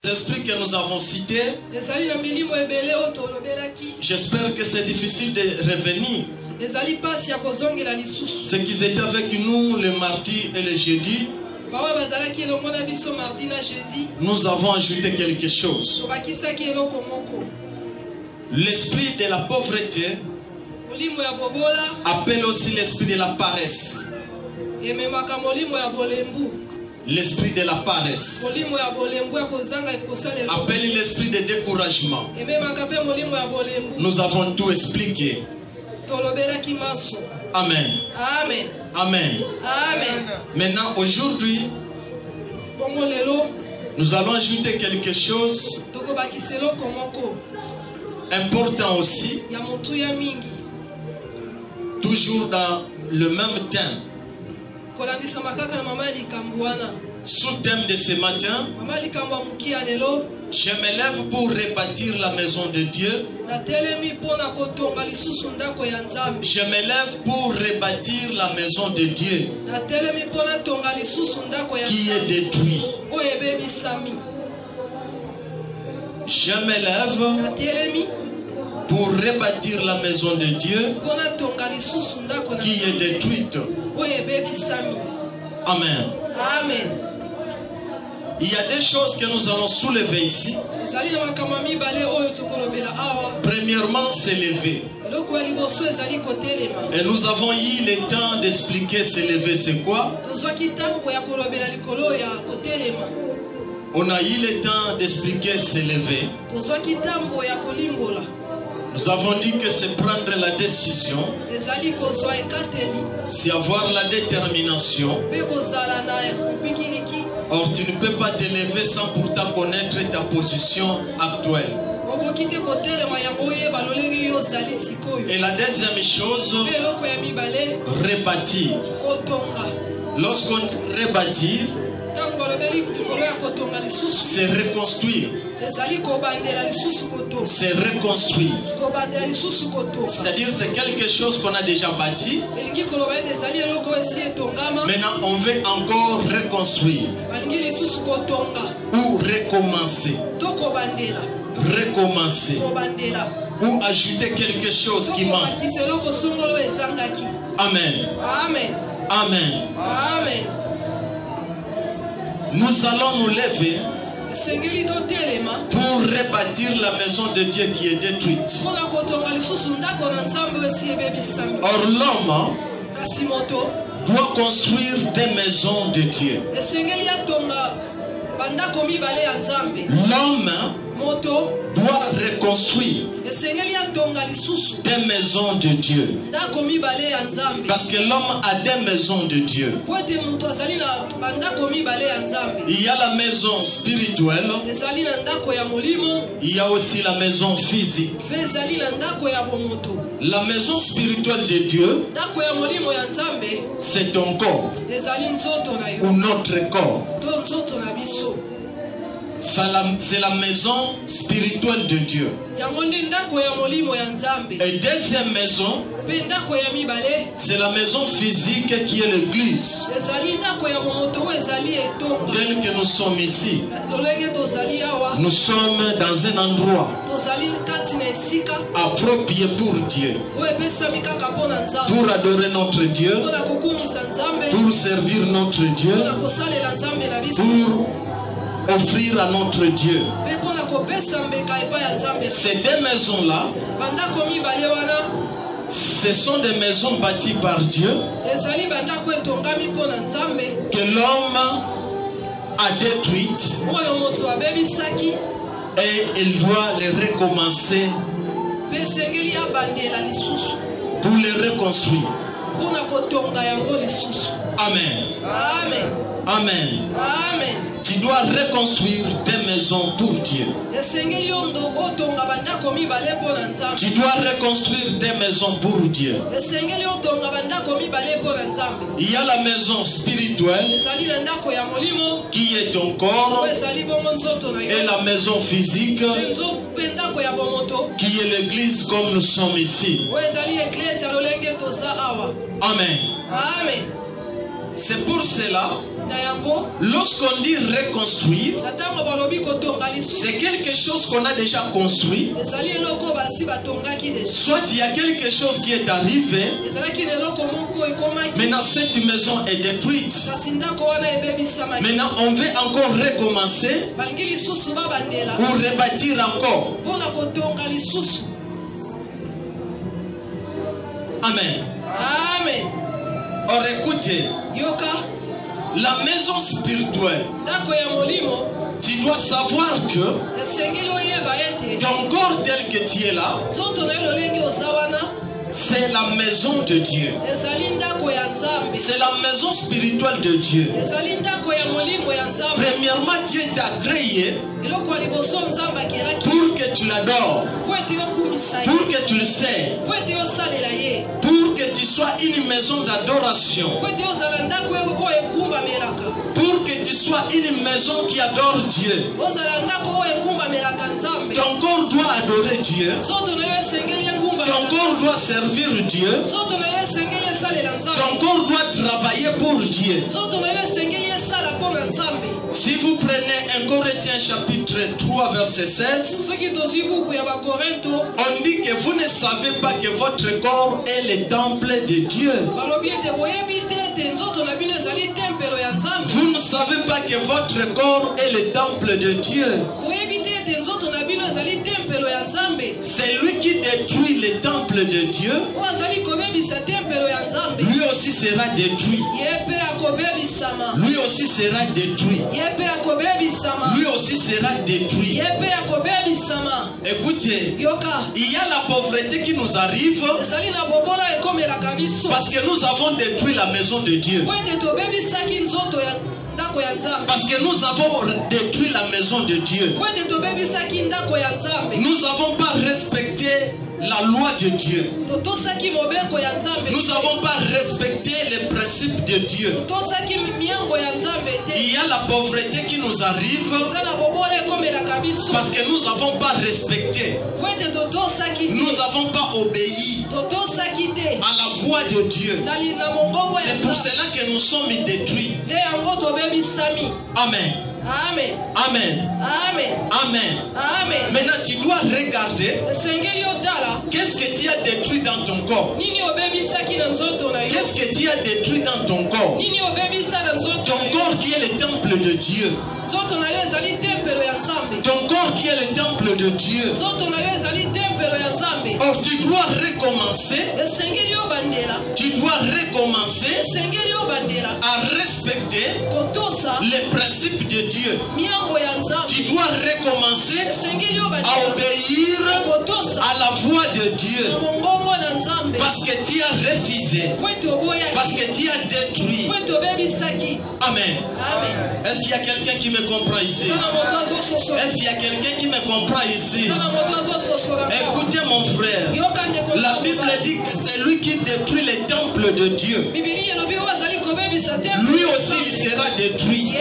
esprits que nous avons cités, j'espère que c'est difficile de revenir. Ceux qui étaient avec nous le mardi et le jeudi, nous avons ajouté quelque chose. L'esprit de la pauvreté appelle aussi l'esprit de la paresse. L'esprit de la paresse appelle l'esprit de découragement. Nous avons tout expliqué. Amen. Amen. Amen. Amen. Maintenant, aujourd'hui, nous allons ajouter quelque chose important aussi, toujours dans le même thème. Sous le thème de ce matin, je me lève pour rebâtir la maison de Dieu. Je me lève pour rebâtir la maison de Dieu qui est détruite. Je me lève pour rebâtir la maison de Dieu qui est détruite. Amen. Amen. Il y a des choses que nous allons soulever ici. Premièrement, s'élever. Et nous avons eu le temps d'expliquer s'élever c'est quoi. On a eu le temps d'expliquer s'élever. Nous avons dit que c'est prendre la décision, c'est avoir la détermination. Or, tu ne peux pas t'élever sans pourtant connaître ta position actuelle. Et la deuxième chose, rebâtir. Lorsqu'on rebâtit, c'est reconstruire. C'est reconstruire. C'est-à-dire c'est quelque chose qu'on a déjà bâti. Maintenant on veut encore reconstruire. Ou recommencer. Recommencer. Ou ajouter quelque chose qui manque. Amen. Amen. Amen. Amen. Nous allons nous lever pour rebâtir la maison de Dieu qui est détruite. Or l'homme doit construire des maisons de Dieu. L'homme doit reconstruire des maisons de Dieu. Parce que l'homme a des maisons de Dieu. Il y a la maison spirituelle. Il y a aussi la maison physique. La maison spirituelle de Dieu, c'est ton corps ou notre corps. C'est la maison spirituelle de Dieu. Et deuxième maison, c'est la maison physique qui est l'église. Tel que nous sommes ici, nous sommes dans un endroit approprié pour Dieu, pour adorer notre Dieu, pour servir notre Dieu, pour offrir à notre Dieu. Ces deux maisons-là, ce sont des maisons bâties par Dieu que l'homme a détruites et il doit les recommencer pour les reconstruire. Amen. Amen. Amen. Amen. Tu dois reconstruire tes maisons pour Dieu. Tu dois reconstruire tes maisons pour Dieu. Il y a la maison spirituelle qui est ton corps et la maison physique qui est l'église comme nous sommes ici. Amen. C'est pour cela Lorsqu'on dit reconstruire, c'est quelque chose qu'on a déjà construit. Soit il y a quelque chose qui est arrivé. Maintenant cette maison est détruite. Maintenant on veut encore recommencer ou rebâtir encore. Amen. Amen. Or écoutez, la maison spirituelle, tu dois savoir que ton corps tel que tu es là, c'est la maison de Dieu. C'est la maison spirituelle de Dieu. Premièrement, Dieu t'a créé pour que tu l'adores, pour que tu le sais, pour que tu sois une maison d'adoration, pour que tu sois une maison qui adore Dieu. Ton corps doit adorer Dieu. Ton corps doit servir Dieu. Ton corps doit travailler pour Dieu. Si vous prenez 1 Corinthiens chapitre 3 verset 16, on dit que vous ne savez pas que votre corps est le temple de Dieu. Vous ne savez pas que votre corps est le temple de Dieu. C'est lui qui détruit le temple de Dieu. Lui aussi sera détruit. Lui aussi sera détruit. Lui aussi sera détruit. Écoutez, il y a la pauvreté qui nous arrive parce que nous avons détruit la maison de Dieu. Parce que nous avons détruit la maison de Dieu. Nous n'avons pas respecté la loi de Dieu. Nous n'avons pas respecté les principes de Dieu. Il y a la pauvreté qui nous arrive parce que nous n'avons pas respecté. Nous n'avons pas obéi à la voix de Dieu. C'est pour cela que nous sommes détruits. Amen. Amen. Amen. Amen. Amen. Amen. Maintenant, tu dois regarder qu'est-ce que tu as détruit dans ton corps. Qu'est-ce que tu as détruit dans ton corps. Ton corps qui est le temple de Dieu. Ton corps qui est le temple de Dieu. Or, tu dois recommencer. Tu dois recommencer à respecter les principes de Dieu. Tu dois recommencer à obéir à la voix de Dieu. Parce que tu as refusé. Parce que tu as détruit. Amen. Est-ce qu'il y a quelqu'un qui me comprend ici? Est-ce qu'il y a quelqu'un qui me comprend ici? Écoutez mon frère. La Bible dit que c'est lui qui détruit les temples de Dieu. Lui aussi il sera détruit.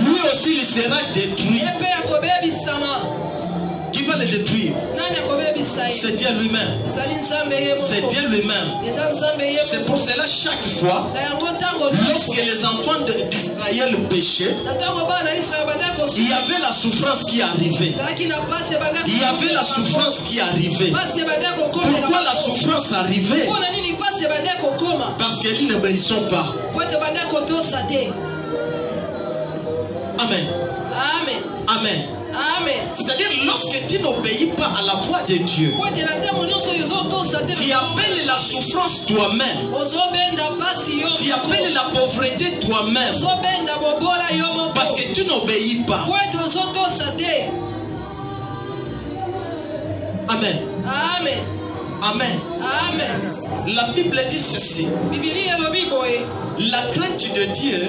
Lui aussi il sera détruit. Qui va le détruire? C'est Dieu lui-même. C'est Dieu lui-même. C'est pour cela chaque fois, lorsque les enfants d'Israël péchaient, il y avait la souffrance qui arrivait. Il y avait la souffrance qui arrivait. Pourquoi la souffrance arrivait? Parce qu'ils n'obéissent pas. Amen. Amen. Amen. Amen. C'est-à-dire lorsque tu n'obéis pas à la voix de Dieu, tu appelles la souffrance toi-même. Tu appelles la pauvreté toi-même. Parce que tu n'obéis pas. Amen. Amen. Amen. Amen. La Bible dit ceci. La crainte de Dieu,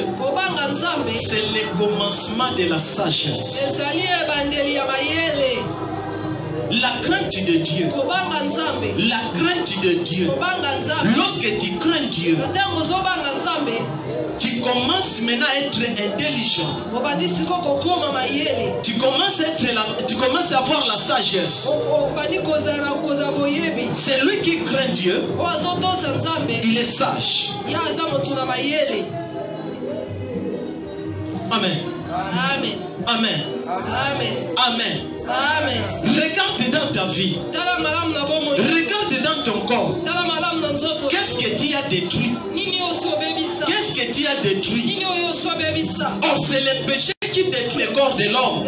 c'est le commencement de la sagesse. La crainte de Dieu. La crainte de Dieu. Lorsque tu crains Dieu, tu commences maintenant à être intelligent. Tu commences à avoir la sagesse. C'est lui qui craint Dieu. Il est sage. Amen. Amen. Amen. Amen. Amen. Amen. Regarde dans ta vie. Regarde dans ton corps. Qu'est-ce que tu as détruit? Qu'est-ce que tu as détruit? Oh, c'est le péché qui détruit le corps de l'homme.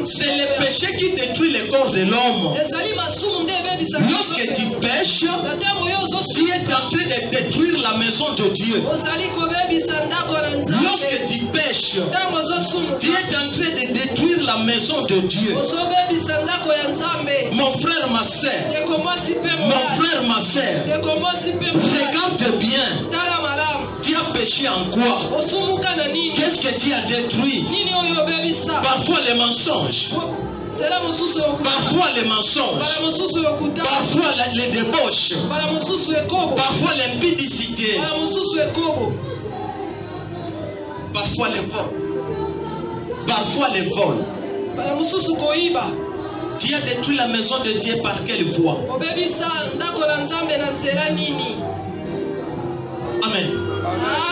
C'est le péché qui détruit le corps de l'homme. Lorsque tu pêches, tu es en train de détruire la maison de Dieu. Lorsque tu pêches, tu es en train de détruire la maison de Dieu. Mon frère, ma soeur, regarde bien. Tu as péché en quoi? Qu'est-ce que tu as détruit? Parfois les mensonges. Parfois les mensonges. Parfois les débauches. Parfois l'impudicité. Parfois les vols. Parfois les vols. Tu as détruit la maison de Dieu par quelle voie? Amen.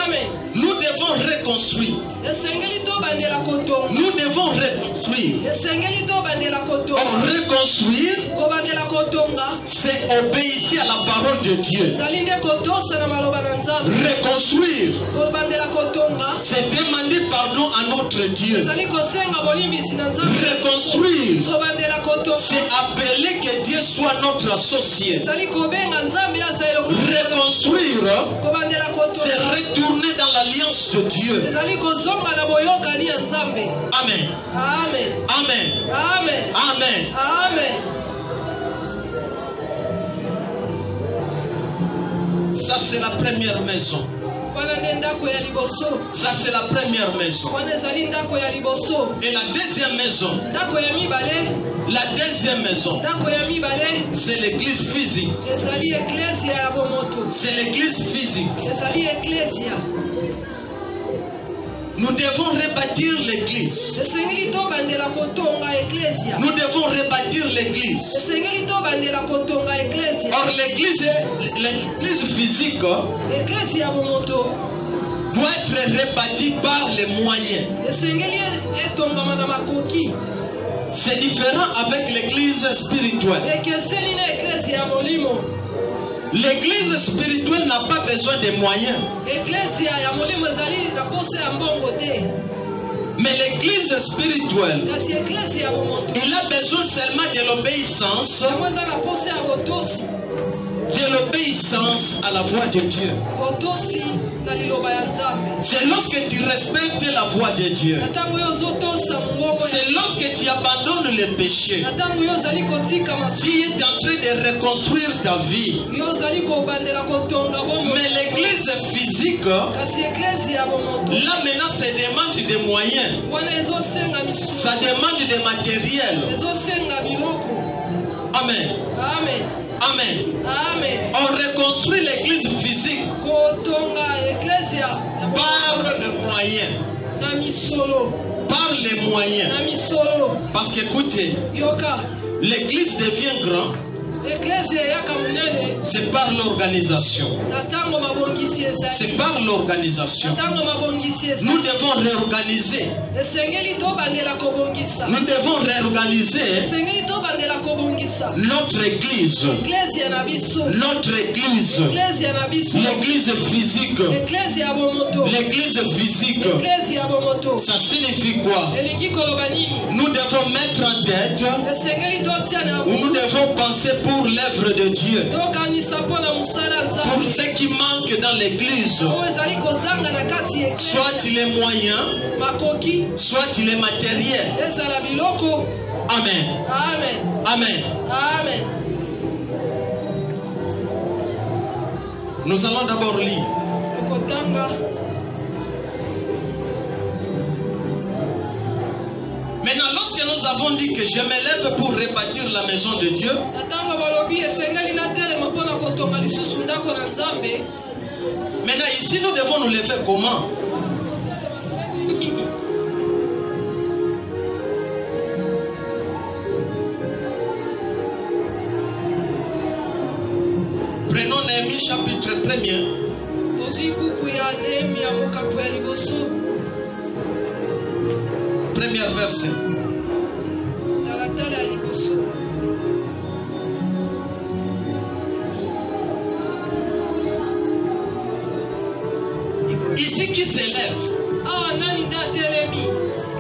Amen. Nous devons reconstruire. Nous devons reconstruire. Reconstruire, c'est obéir à la parole de Dieu. Reconstruire, c'est demander pardon à notre Dieu. Reconstruire, c'est appeler que Dieu soit notre associé. Reconstruire, c'est retourner dans l'alliance de Dieu. Amen. Amen. Amen. Amen. Amen. Amen. Ça c'est la première maison. Ça c'est la première maison. Et la deuxième maison. La deuxième maison, c'est l'église physique. C'est l'église physique. Nous devons rebâtir l'église. Nous devons rebâtir l'église. Or l'église physique doit être rebâtie par les moyens. C'est différent avec l'église spirituelle. L'église spirituelle n'a pas besoin de moyens. Mais l'église spirituelle, il a besoin seulement de l'obéissance. De l'obéissance à la voix de Dieu. C'est lorsque tu respectes la voix de Dieu. C'est lorsque tu abandonnes le péché. Tu es en train de reconstruire ta vie. Mais l'église physique, là maintenant, ça demande des moyens. Ça demande des matériels. Amen. Amen. Amen. Amen. On reconstruit l'église physique par les moyens. Par les moyens. Parce qu'écoutez, l'église devient grande. C'est par l'organisation. C'est par l'organisation. Nous devons réorganiser. Nous devons réorganiser notre église. Notre église. L'église physique. L'église physique. Ça signifie quoi? Nous devons mettre en tête, ou nous devons penser pour l'œuvre de Dieu, pour ce qui manque dans l'église, soit les moyens, soit les matériels. Amen. Amen. Amen. Amen. Nous allons d'abord lire. Maintenant, lorsque nous avons dit que je m'élève pour rebâtir la maison de Dieu, maintenant ici nous devons nous lever comment? Prenons Néhémie chapitre 1er. premier verset. Ici qui s'élève,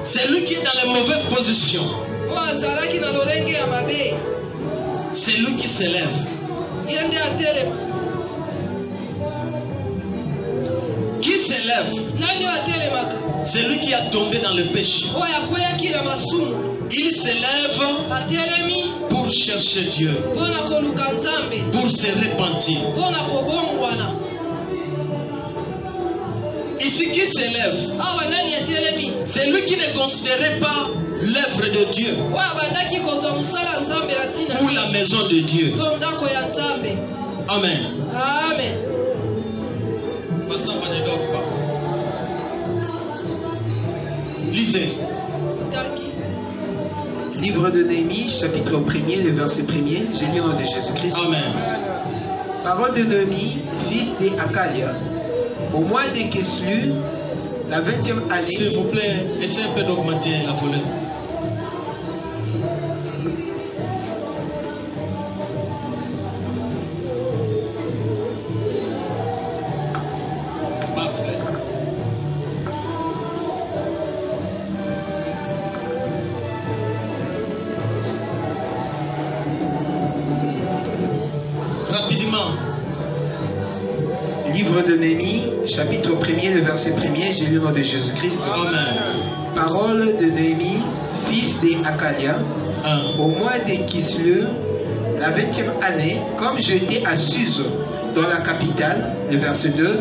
c'est lui qui est dans les mauvaises positions. C'est lui qui s'élève. Qui s'élève? C'est lui qui a tombé dans le péché. Il s'élève pour chercher Dieu, pour se repentir. Ici qui s'élève, c'est lui qui ne considérait pas l'œuvre de Dieu ou la maison de Dieu. Amen. Amen. Lisez. Livre de Néhémie, chapitre 1er, le verset 1er. J'ai lu au nom de Jésus-Christ. Amen. Parole de Néhémie, fils d'Akalia. Au mois de Kislu, la 20e année. S'il vous plaît, essayez un peu d'augmenter la volume. Livre de Néhémie, chapitre 1er, le verset 1er, j'ai lu au nom de Jésus-Christ. Amen. Parole de Néhémie, fils d'Akalia, au mois de Kislu, la 20e année, comme j'étais à Suse, dans la capitale, le verset 2,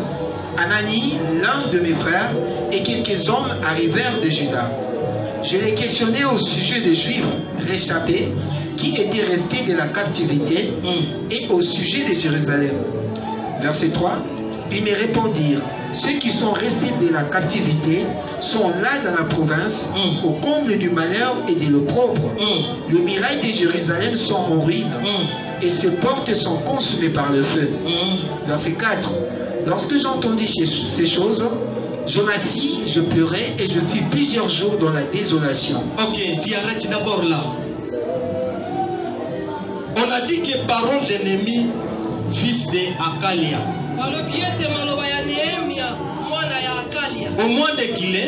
Anani, l'un de mes frères, et quelques hommes arrivèrent de Juda. Je les questionnais au sujet des Juifs réchappés qui étaient restés de la captivité et au sujet de Jérusalem. Verset 3. Ils me répondirent, ceux qui sont restés de la captivité sont là dans la province, au comble du malheur et de l'opprobre. Les murailles de Jérusalem sont en ruine, et ses portes sont consumées par le feu. Verset 4. Lorsque j'entendis ces choses, je m'assis, je pleurais, et je fus plusieurs jours dans la désolation. Ok, tu arrêtes d'abord là. On a dit que parole d'ennemi, fils d'Akalia. Au mois de Kilé,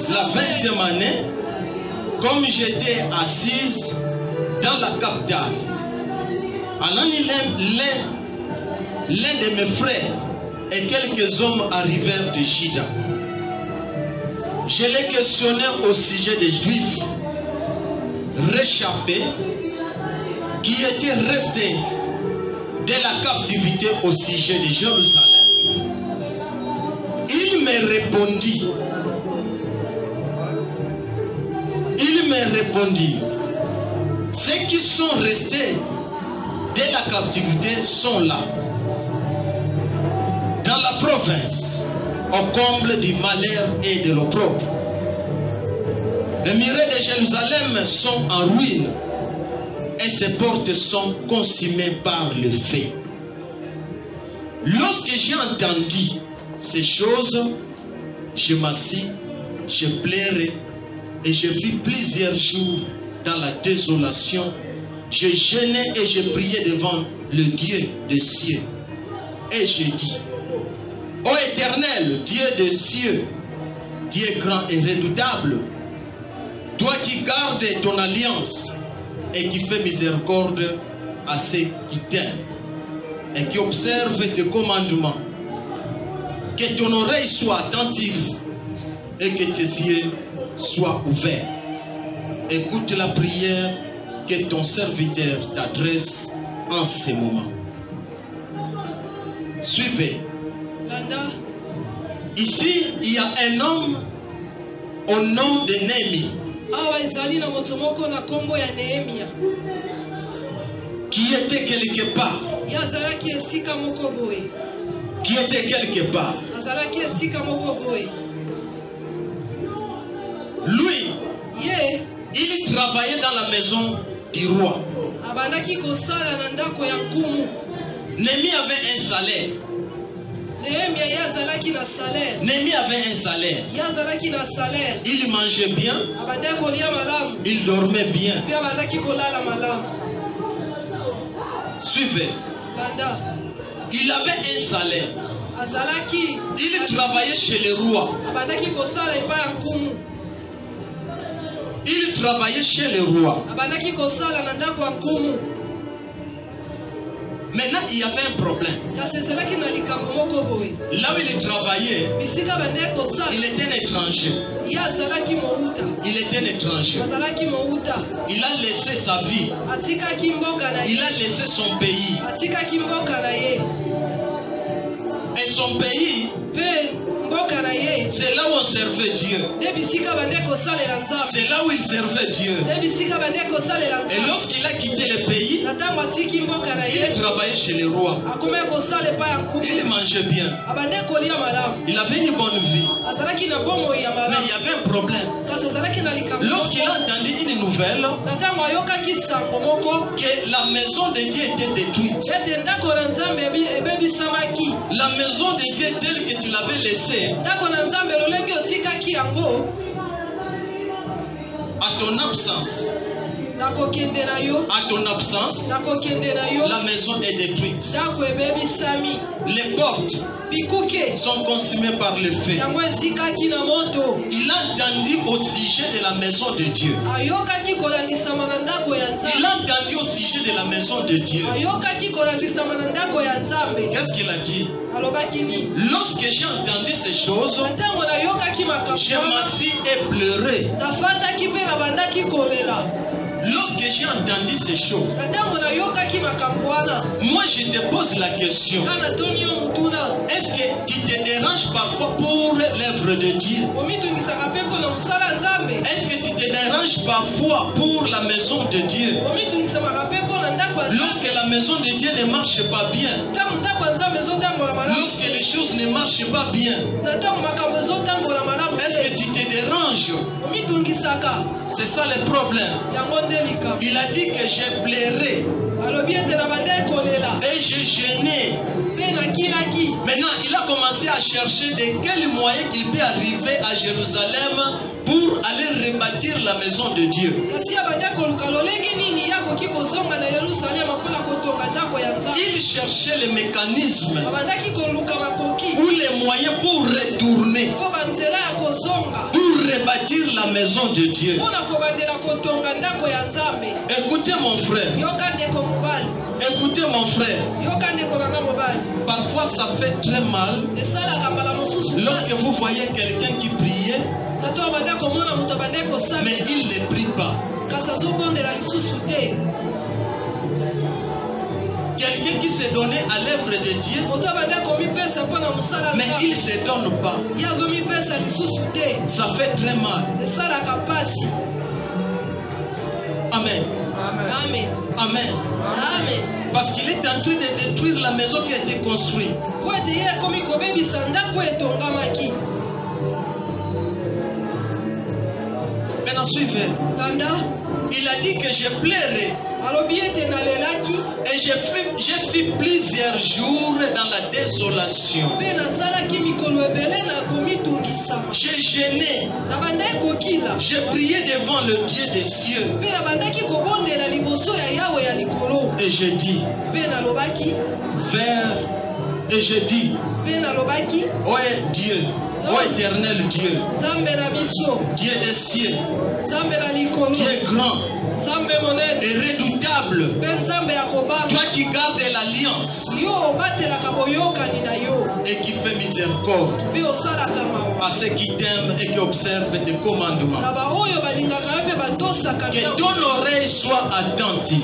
la 20e année, comme j'étais assise dans la capitale, l'un de mes frères et quelques hommes arrivèrent de Juda. Je les questionnais au sujet des Juifs réchappés qui étaient restés de la captivité au sujet de Jérusalem. Il me répondit, ceux qui sont restés de la captivité sont là, dans la province, au comble du malheur et de l'opprobre. Les murailles de Jérusalem sont en ruine et ses portes sont consumées par le feu. Lorsque j'ai entendu ces choses, je m'assis, je pleurais et je vis plusieurs jours dans la désolation. Je jeûnais et je priais devant le Dieu des cieux. Et je dis, ô Éternel, Dieu des cieux, Dieu grand et redoutable, toi qui gardes ton alliance et qui fais miséricorde à ceux qui t'aiment et qui observent tes commandements, que ton oreille soit attentive et que tes yeux soient ouverts. Écoute la prière que ton serviteur t'adresse en ce moment. Suivez. Ici, il y a un homme au nom de Néhémie qui était quelque part. Qui était quelque part. Lui, il travaillait dans la maison du roi. Néhémie avait un salaire. Néhémie avait un salaire. Il mangeait bien. Il dormait bien. Suivez. Il avait un salaire. Il travaillait chez les rois. Il travaillait chez les rois. Maintenant, il y avait un problème. Là où il travaillait, il était un étranger. Il était un étranger. Il a laissé sa vie. Il a laissé son pays. Et son pays, c'est là où on servait Dieu. C'est là où il servait Dieu. Et lorsqu'il a quitté le pays, il travaillait chez les rois. Il mangeait bien. Il avait une bonne vie. Mais il y avait un problème. Lorsqu'il a entendu une nouvelle que la maison de Dieu était détruite, la maison de Dieu telle que tu l'avais laissée, à ton absence, la maison est détruite. Les portes sont consumées par le feu. Il a entendu au sujet de la maison de Dieu. Il a entendu au sujet de la maison de Dieu. Qu'est-ce qu'il a dit? Lorsque j'ai entendu ces choses, je m'assis et pleuré. Lorsque j'ai entendu ces choses, moi je te pose la question: est-ce que tu te déranges parfois pour l'œuvre de Dieu? Est-ce que tu te déranges parfois pour la maison de Dieu? Lorsque la maison de Dieu ne marche pas bien, lorsque les choses ne marchent pas bien, est-ce que tu te déranges? C'est ça le problème. Il a dit que j'ai pleuré et j'ai gêné. Maintenant, il a commencé à chercher de quels moyens qu'il peut arriver à Jérusalem pour aller rebâtir la maison de Dieu. Il cherchait les mécanismes ou les moyens pour retourner, pour rebâtir la maison de Dieu. Écoutez mon frère. Écoutez mon frère. Parfois ça fait très mal lorsque vous voyez quelqu'un qui priait, mais il ne prie pas. Quelqu'un qui s'est donné à l'œuvre de Dieu, mais il ne se donne pas. Ça fait très mal. Amen. Amen. Amen. Amen. Parce qu'il est en train de détruire la maison qui a été construite. Maintenant suivez. Il a dit que je pleurais. Et j'ai fait plusieurs jours dans la désolation. J'ai gêné. J'ai prié devant le Dieu des cieux. Et j'ai dit, vers, et j'ai dit, ô Dieu, ô éternel Dieu, Dieu des cieux, Dieu grand et redoutable, toi qui gardes l'alliance et qui fais miséricorde à ceux qui t'aiment et qui observent tes commandements. Que ton oreille soit attentive.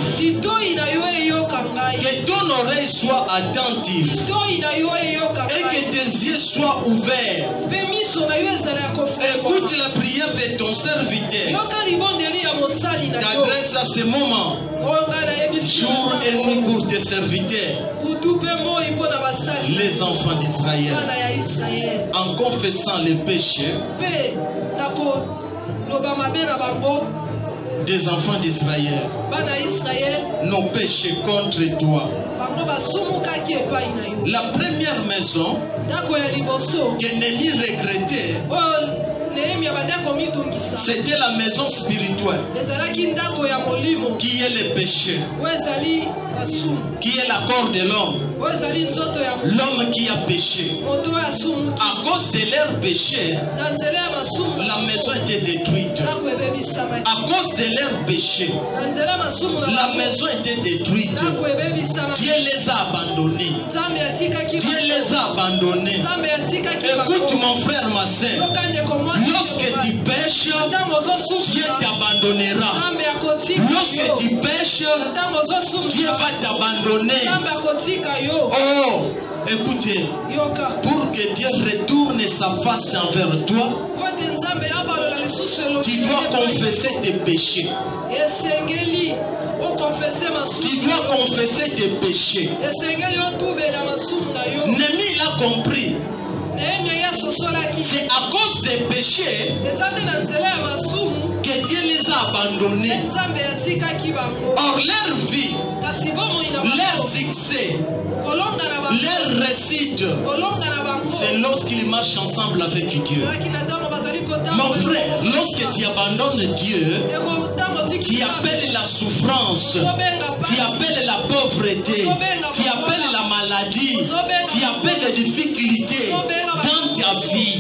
Que ton oreille soit attentive. Et que tes yeux soient ouverts. Écoute la prière de ton serviteur. T'adresse à ce moment, jour et nuit pour tes serviteurs, les enfants d'Israël, en confessant les péchés des enfants d'Israël, nos péchés contre toi. La première maison que Néhémie regrettait, c'était la maison spirituelle qui est le péché, qui est la corps de l'homme. L'homme qui a péché. À cause de leur péché, la maison était détruite. À cause de leur péché, la maison était détruite. Dieu les a abandonnés. Dieu les a abandonnés. Écoute mon frère, ma soeur. Lorsque tu pêches, Dieu t'abandonnera. Lorsque tu pêches, Dieu va t'abandonner. Oh, écoutez, pour que Dieu retourne sa face envers toi, tu dois confesser tes péchés. Tu dois confesser tes péchés. Néhémie l'a compris. C'est à cause des péchés que Dieu les a abandonnés. Or leur vie, leur succès, leur réussite, c'est lorsqu'ils marchent ensemble avec Dieu. Mon frère, lorsque tu abandonnes Dieu, tu appelles la souffrance, tu appelles la pauvreté, tu appelles la maladie, tu appelles les difficultés dans ta vie.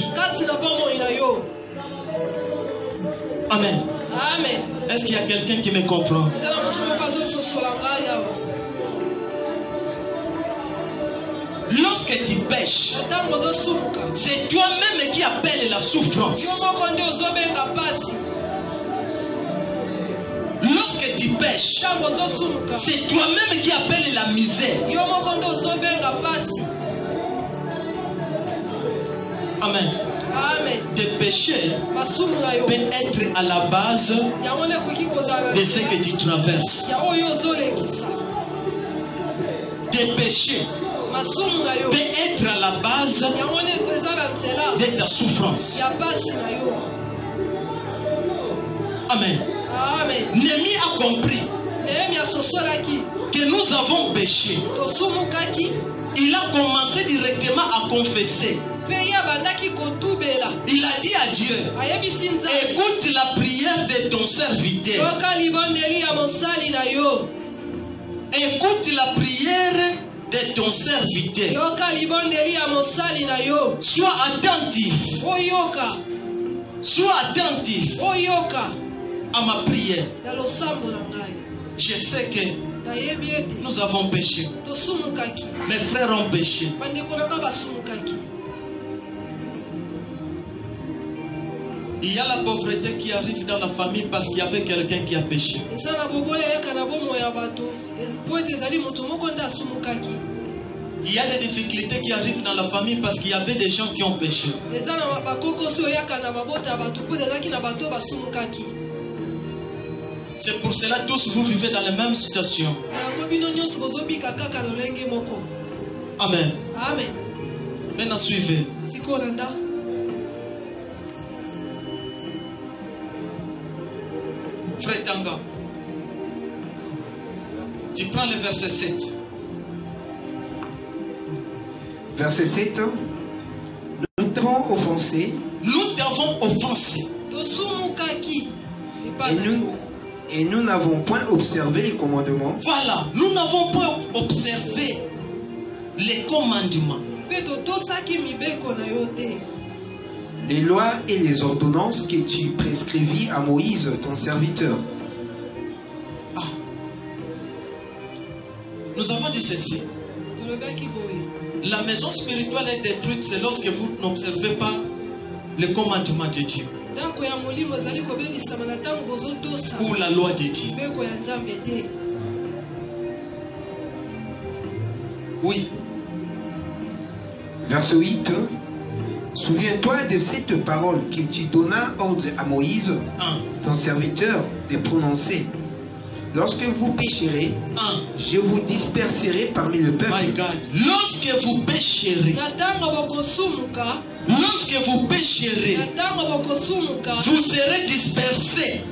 Amen. Amen. Est-ce qu'il y a quelqu'un qui me comprend? Lorsque tu pêches, c'est toi-même qui appelles la souffrance. Lorsque tu pêches, c'est toi-même qui appelles la misère. Amen. De péché peut être à la base de ce que tu traverses. De péché peut être à la base de ta souffrance. Amen. Néhémie a compris que nous avons péché. Il a commencé directement à confesser. Il a dit à Dieu, écoute la prière de ton serviteur. Écoute la prière de ton serviteur. Sois attentif. Sois attentif à ma prière. Je sais que nous avons péché. Mes frères ont péché. Il y a la pauvreté qui arrive dans la famille parce qu'il y avait quelqu'un qui a péché. Il y a des difficultés qui arrivent dans la famille parce qu'il y avait des gens qui ont péché. C'est pour cela que tous vous vivez dans la même situation. Amen. Maintenant suivez. Frère Tanga, tu prends le verset 7. Verset 7. Nous t'avons offensé. Nous t'avons offensé. Et nous n'avons point observé les commandements. Voilà, nous n'avons point observé les commandements. Les lois et les ordonnances que tu prescrivis à Moïse, ton serviteur. Ah. Nous avons dit ceci. La maison spirituelle est détruite, c'est lorsque vous n'observez pas les commandements de Dieu. Ou la loi de Dieu. Oui. Verset 8. Souviens-toi de cette parole que tu donnas ordre à Moïse, ton serviteur, de prononcer. Lorsque vous pécherez, je vous disperserai parmi le peuple. My God. Lorsque vous pécherez, vous serez dispersés.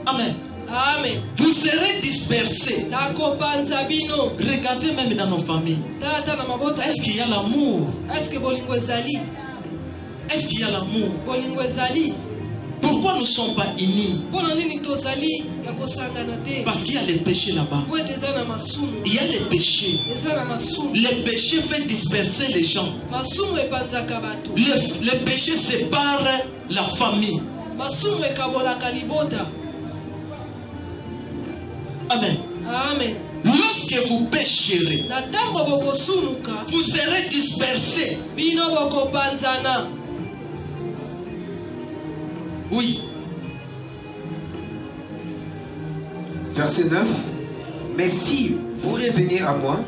Amen. Amen. Vous serez dispersés. Regardez même dans nos familles. Est-ce qu'il y a l'amour? Est-ce qu'il y a l'amour? Pourquoi nous ne sommes pas unis? Parce qu'il y a les péchés là-bas. Il y a les péchés. Les péchés font disperser les gens. Les péchés séparent la famille. Amen. Amen. Lorsque vous pécherez, vous serez dispersés. Oui. Verset 9. Mais si vous revenez à moi,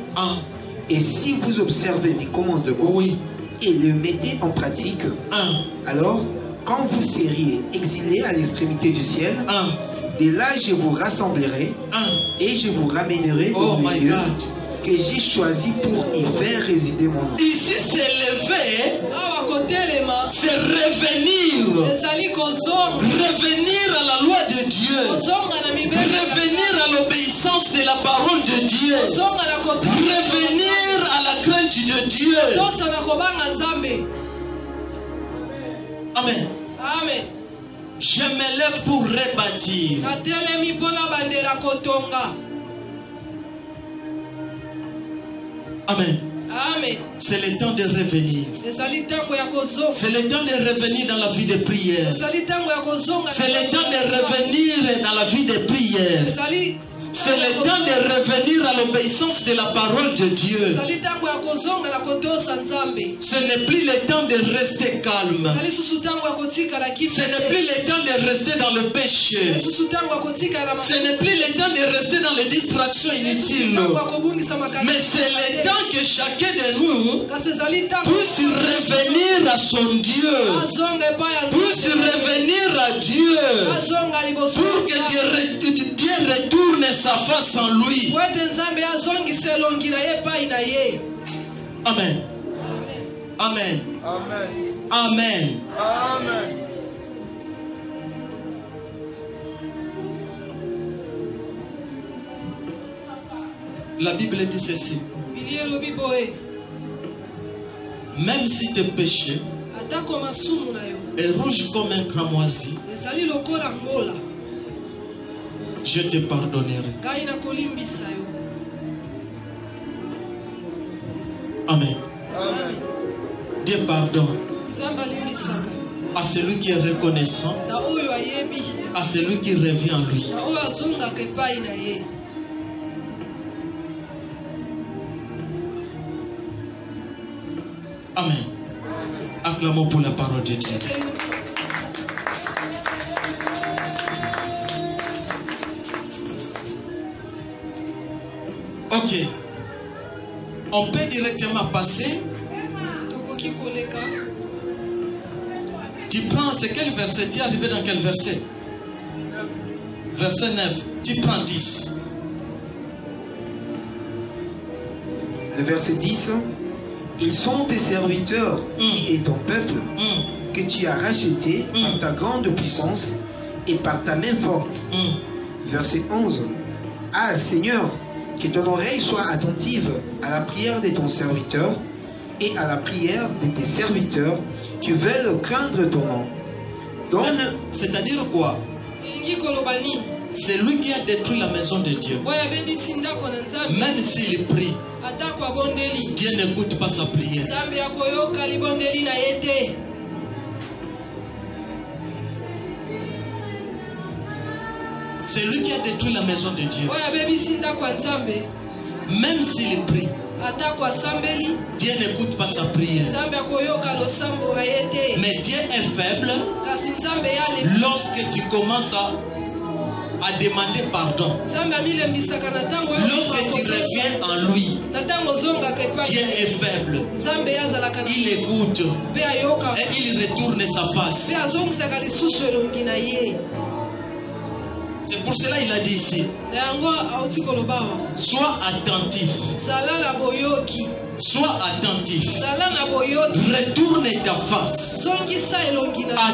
et si vous observez mes commandements, et les mettez en pratique, alors, quand vous seriez exilés à l'extrémité du ciel, de là je vous rassemblerai, et je vous ramènerai au milieu que j'ai choisi pour y faire résider mon nom. Ici, c'est lever, c'est revenir. Revenir à la loi de Dieu. Revenir à l'obéissance de la parole de Dieu. Revenir à la crainte de Dieu. Amen. Amen. Je me lève pour rebâtir. Amen. Amen. C'est le temps de revenir. C'est le temps de revenir dans la vie de prière. C'est le temps de revenir dans la vie de prière. C'est le temps de revenir à l'obéissance de la parole de Dieu. Ce n'est plus le temps de rester calme. Ce n'est plus le temps de rester dans le péché. Ce n'est plus le temps de rester dans les distractions inutiles. Mais c'est le temps que chacun de nous puisse revenir à son Dieu. Puisse revenir à Dieu. Pour que Dieu retourne sa face en lui. Amen. Amen. Amen. Amen. La Bible dit ceci. Même si tes péchés est rouge comme un cramoisi, je te pardonnerai. Amen. Dieu pardonne à celui qui est reconnaissant, à celui qui revient en lui. Amen. Acclamons pour la parole de Dieu. Ok. On peut directement passer. Tu prends, c'est quel verset? Tu es arrivé dans quel verset? Verset 9. Tu prends 10. Le verset 10. Ils sont tes serviteurs et ton peuple que tu as racheté par ta grande puissance et par ta main forte. Verset 11. Ah Seigneur, que ton oreille soit attentive à la prière de ton serviteur et à la prière de tes serviteurs qui veulent craindre ton nom. C'est-à-dire quoi? C'est lui qui a détruit la maison de Dieu. Même s'il prie, Dieu n'écoute pas sa prière. C'est lui qui a détruit la maison de Dieu. Même s'il prie, Dieu n'écoute pas sa prière. Mais Dieu est faible lorsque tu commences à demander pardon. Lorsque tu reviens en lui, Dieu est faible. Il écoute et il retourne sa face. C'est pour cela qu'il a dit ici, sois attentif Sois attentif. Retourne ta face à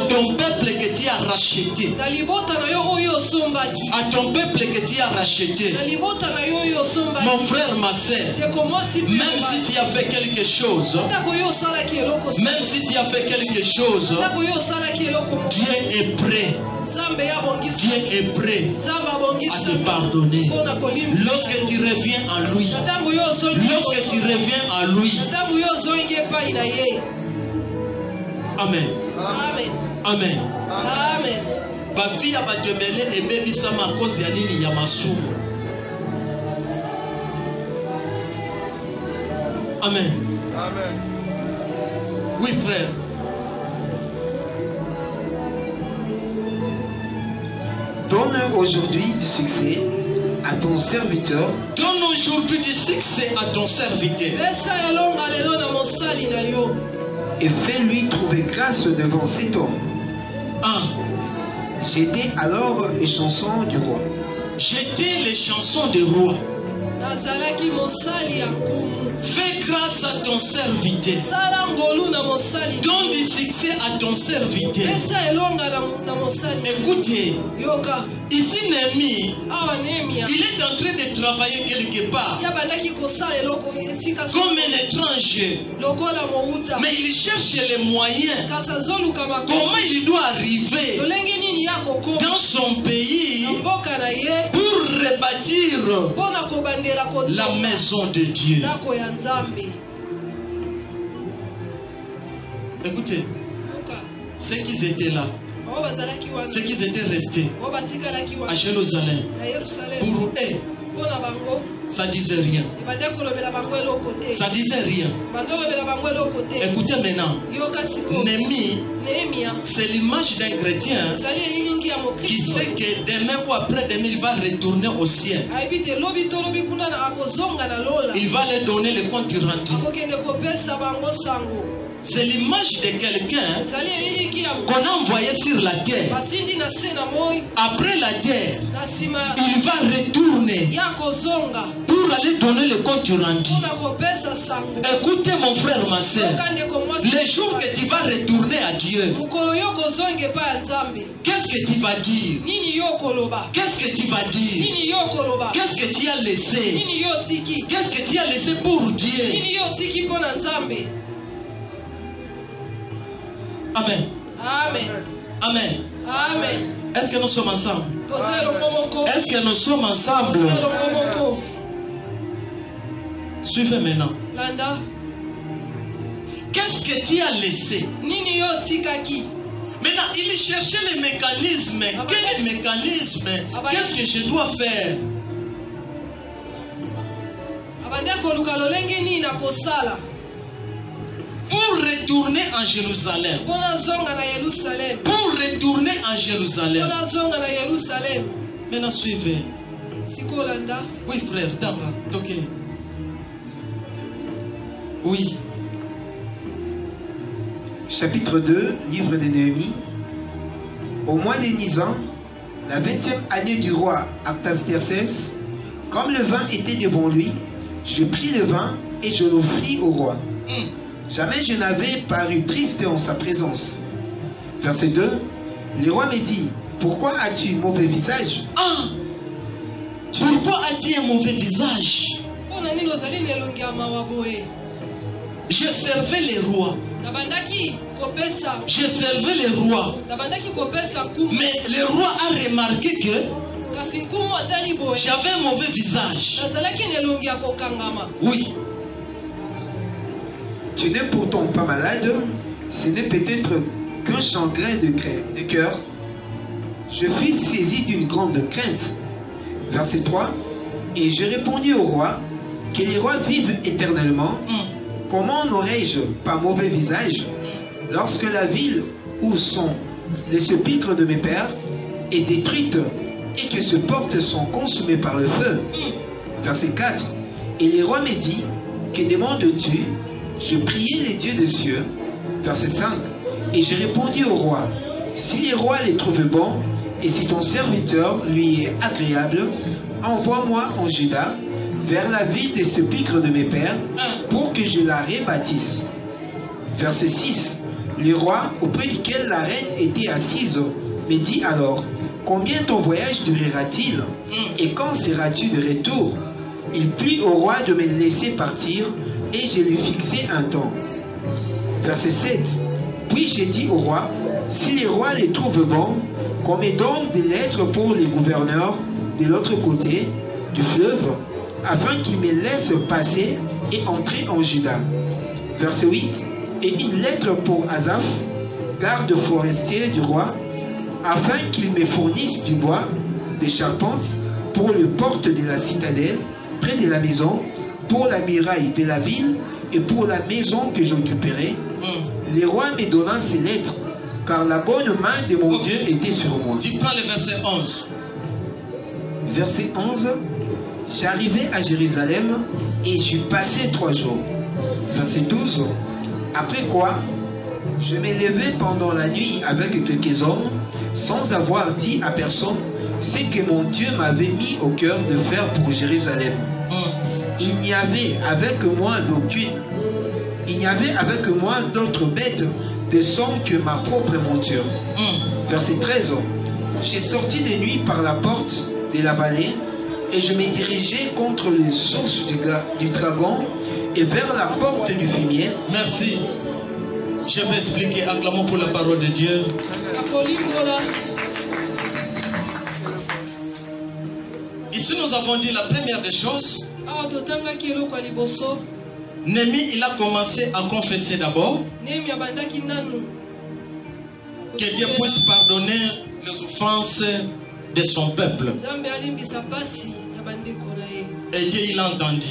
ton peuple que tu as racheté. À ton peuple que tu as racheté. Mon frère, ma soeur, même si tu as fait quelque chose, même si tu as fait quelque chose, Dieu est prêt. Dieu est prêt à te pardonner. Lorsque tu reviens en lui, lorsque tu reviens en lui. Amen. Amen. Amen. Amen. Babi ya bajebele ebebi sama kozi ya nini ya masumu. Amen. Amen. Oui, frère. Donne aujourd'hui du succès à ton serviteur. Donne aujourd'hui du succès à ton serviteur. Et fais-lui trouver grâce devant cet homme. J'étais alors les chansons du roi. J'étais les chansons du roi. Fais grâce à ton serviteur. Donne du succès à ton serviteur. Écoutez, ici Néhémie, il est en train de travailler quelque part comme un étranger. Mais il cherche les moyens. Comment il doit arriver dans son pays pour rebâtir la maison de Dieu. Écoutez, ceux qui étaient là, ceux qui étaient restés à Jérusalem, pour eux, ça disait rien. Ça disait rien. Écoutez maintenant, Néhémie, c'est l'image d'un chrétien qui sait que demain ou après-demain, il va retourner au ciel. Il va leur donner le compte rendu. C'est l'image de quelqu'un qu'on a envoyé sur la terre. Après la terre, il va retourner pour aller donner le compte rendu. Écoutez mon frère, ma soeur, les jours que tu vas retourner à Dieu, qu'est-ce que tu vas dire? Qu'est-ce que tu vas dire? Qu'est-ce que tu as laissé? Qu'est-ce que tu as laissé pour Dieu? Amen. Amen. Amen. Amen. Est-ce que nous sommes ensemble? Est-ce que nous sommes ensemble? Suivez maintenant. Qu'est-ce que tu as laissé? Maintenant, il cherchait les mécanismes. Quel mécanisme? Qu'est-ce que je dois faire? Pour retourner en Jérusalem. Pour retourner en Jérusalem. Maintenant, suivez. Oui, frère, Tamba. Ok. Oui. Chapitre 2, livre de Néhémie. Au mois de Nisan, la 20e année du roi Artaxerxès, comme le vin était devant lui, je pris le vin et je l'offris au roi. Jamais je n'avais paru triste en sa présence. Verset 2. Le roi me dit, pourquoi as-tu mauvais visage? Pourquoi as-tu un mauvais visage? Je servais les rois. Je servais les rois. Mais le roi a remarqué que j'avais un mauvais visage. Oui. Tu n'es pourtant pas malade, ce n'est peut-être qu'un chagrin de cœur. Je fus saisi d'une grande crainte. Verset 3. Et je répondis au roi, que les rois vivent éternellement. Comment n'aurais-je pas mauvais visage lorsque la ville où sont les sépulcres de mes pères est détruite et que ces portes sont consumées par le feu? Verset 4. Et les rois me dit, que demandes-tu? Je priai les dieux des cieux. Verset 5. Et je répondis au roi, si les rois les trouvent bons, et si ton serviteur lui est agréable, envoie-moi en Juda, vers la ville des sépulcres de mes pères pour que je la rebâtisse. Verset 6. Le roi, auprès duquel la reine était assise, me dit alors, combien ton voyage durera-t-il et quand seras-tu de retour? Il plut au roi de me laisser partir et je lui fixai un temps. Verset 7. Puis j'ai dit au roi, si les rois les trouvent bons, qu'on me donne des lettres pour les gouverneurs de l'autre côté du fleuve, afin qu'ils me laissent passer et entrer en Juda. Verset 8. Et une lettre pour Asaph, garde forestier du roi, afin qu'il me fournisse du bois, des charpentes, pour les portes de la citadelle, près de la maison, pour la muraille de la ville et pour la maison que j'occuperai. Le roi me donna ces lettres, car la bonne main de mon Dieu était sur moi. Tu prends le verset 11. Verset 11. J'arrivai à Jérusalem et j'y passai 3 jours. Verset 12. Après quoi, je me levai pendant la nuit avec quelques hommes, sans avoir dit à personne ce que mon Dieu m'avait mis au cœur de faire pour Jérusalem. Il n'y avait avec moi d'autre bête de somme que ma propre monture. Verset 13. J'ai sorti de nuit par la porte de la vallée et je me dirigeai contre les sources du dragon et vers la porte du fumier. Merci. Je vais expliquer. Acclamons pour la parole de Dieu. Ici nous avons dit la première des choses. Némi, il a commencé à confesser d'abord que Dieu puisse pardonner les offenses de son peuple. Et Dieu il a entendu.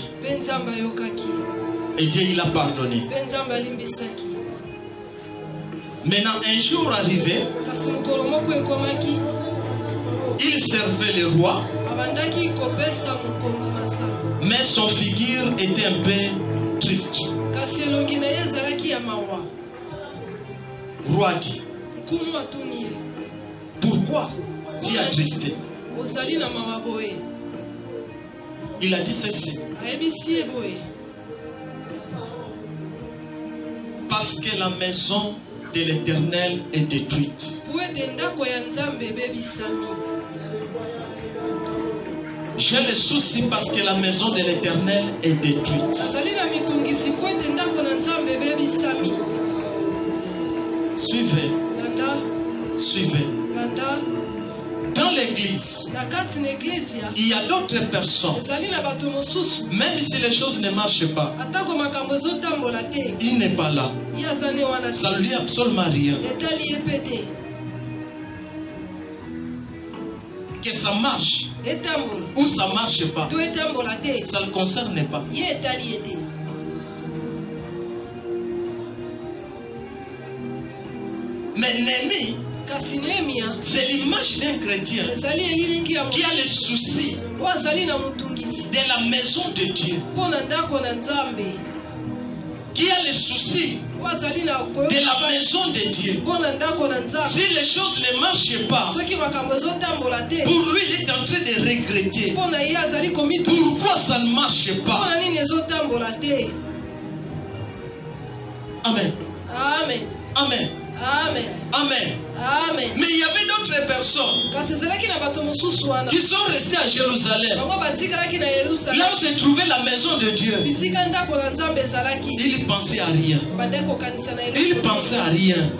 Et Dieu il a pardonné. Maintenant un jour arrivé, il servait le roi, mais son figure était un peu triste. Roi dit, pourquoi tu es attristé? Il a dit ceci. Parce que la maison de l'Éternel est détruite. J'ai le souci parce que la maison de l'Éternel est détruite. Suivez. Suivez. Dans l'église, il y a d'autres personnes. Même si les choses ne marchent pas, il n'est pas là. Ça lui a absolument rien. Que ça marche ou ça ne marche pas, ça ne le concerne pas. Mais Némi, c'est l'image d'un chrétien qui a le souci de la maison de Dieu, qui a le souci de la maison de Dieu. Si les choses ne marchent pas, pour lui il est en train de regretter. Pourquoi ça ne marche pas? Amen. Amen. Amen. Amen. Amen. Amen. Mais il y avait d'autres personnes qui sont restées à Jérusalem, là où se trouvait la maison de Dieu. Ils pensaient à rien. Ils pensaient à rien.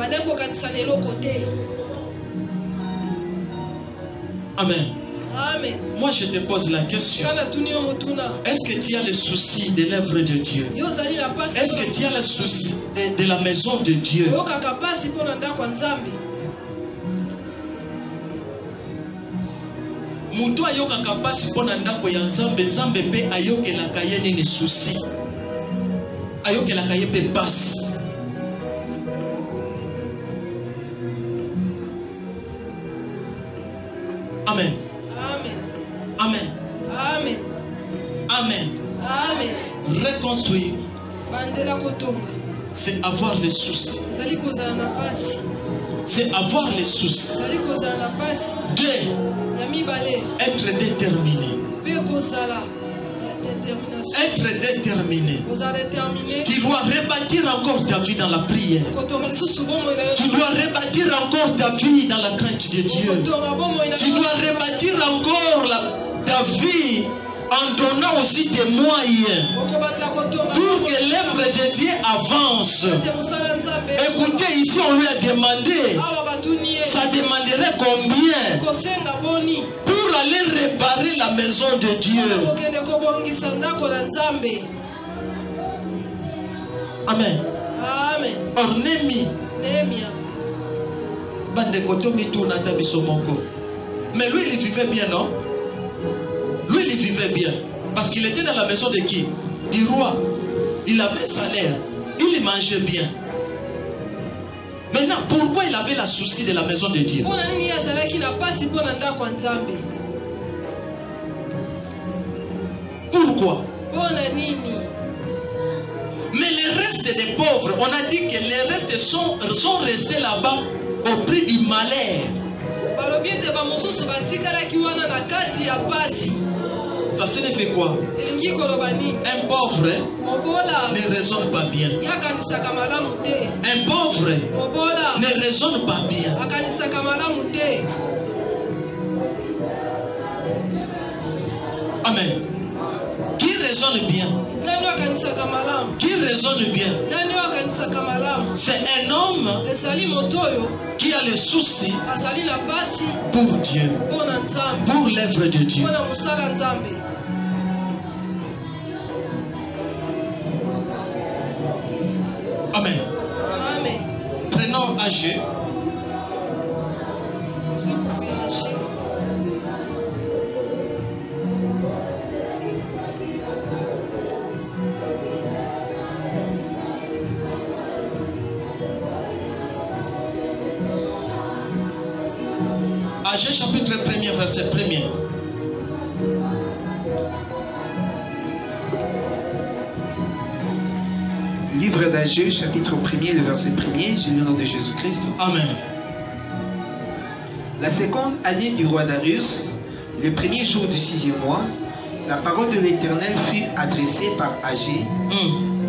Amen. Amen. Moi je te pose la question. Est-ce que tu as le souci de l'œuvre de Dieu? Est-ce que tu as le souci de la maison de Dieu? Mutu ayokaka pasi mpona ndako ya Nzambe, Nzambe pe ayokelaka ye nini souci. Ayokelaka ye pe pasi. Amen. Amen. Amen. Amen. Amen. Reconstruire, c'est avoir les soucis. C'est avoir les soucis. Deux, être déterminé. Être déterminé. Tu dois rebâtir encore ta vie dans la prière. Tu dois rebâtir encore ta vie dans la crainte de Dieu. Tu dois rebâtir encore ta vie en donnant aussi des moyens pour que l'œuvre de Dieu avance. Écoutez, ici on lui a demandé, ça demanderait combien pour aller réparer la maison de Dieu. Amen. Or mais lui il vivait bien, non? Lui il vivait bien parce qu'il était dans la maison de qui? Du roi. Il avait salaire, il mangeait bien. Maintenant, pourquoi il avait la souci de la maison de Dieu? Pourquoi? Mais les restes des pauvres, on a dit que les restes sont restés là-bas au prix du malheur. Ça signifie quoi? Un pauvre ne raisonne pas bien. Un pauvre ne raisonne pas bien. Amen. Qui raisonne bien? Qui raisonne bien? C'est un homme qui a le souci pour Dieu, pour l'œuvre de Dieu. Amen. Prenons Agé. Agé chapitre 1er, verset 1er. Livre d'Agé, chapitre 1er, le verset 1er, j'ai le nom de Jésus-Christ. Amen. La seconde année du roi Darius, le premier jour du 6e mois, la parole de l'Éternel fut adressée par Agé,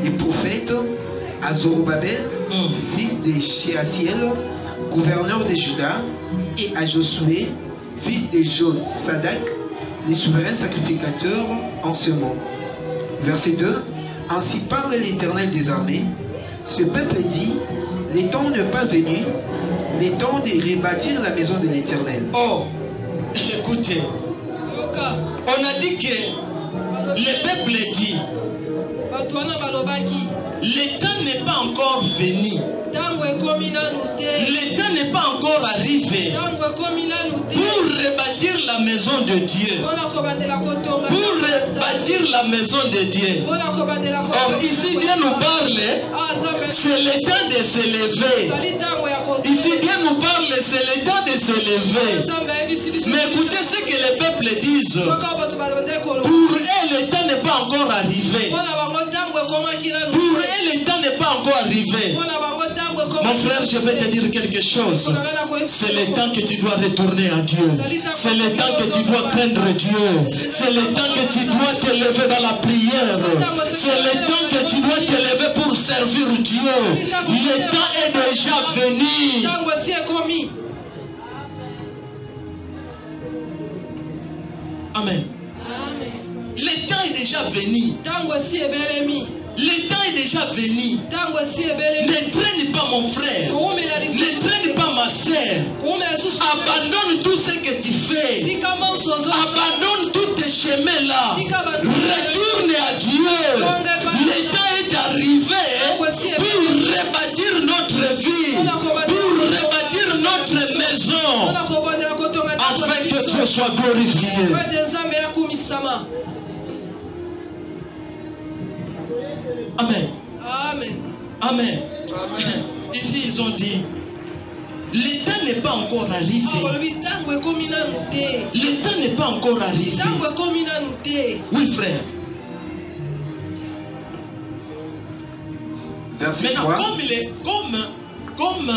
le prophète, à Zorobabel, fils de Shealtiel, gouverneur de Juda, et à Josué, fils de Josadak, les souverains sacrificateurs en ce mot. Verset 2. Ainsi parle l'Éternel des armées. Ce peuple dit, les temps n'est pas venu, les temps de rebâtir la maison de l'Éternel. Oh, écoutez, on a dit que le peuple dit, le temps n'est pas encore venu. Le temps n'est pas encore arrivé pour rebâtir la maison de Dieu. Pour rebâtir la maison de Dieu. Or, ici, Dieu nous parle, c'est le temps de s'élever. Ici, Dieu nous parle, c'est le temps de s'élever. Mais écoutez ce que les peuples disent. Pour eux, le temps n'est pas encore arrivé. Pour eux, le temps n'est pas encore arrivé. Mon frère, je vais te dire quelque chose. C'est le temps que tu dois retourner à Dieu. C'est le temps que tu dois craindre Dieu. C'est le temps que tu dois te lever dans la prière. C'est le temps que tu dois te lever pour servir Dieu. Le temps est déjà venu. Amen. Le temps est déjà venu. Le temps est déjà venu. Ne traîne pas mon frère. Ne traîne pas ma sœur. Abandonne tout ce que tu fais. Abandonne tous tes chemins là. Retourne à Dieu. Le temps est arrivé pour rebâtir notre vie. Pour rebâtir notre maison. Afin que Dieu soit glorifié. Amen. Amen. Amen. Ici, ils ont dit, le temps n'est pas encore arrivé. Le temps n'est pas encore arrivé. Oui, frère. Verset Maintenant, 3. comme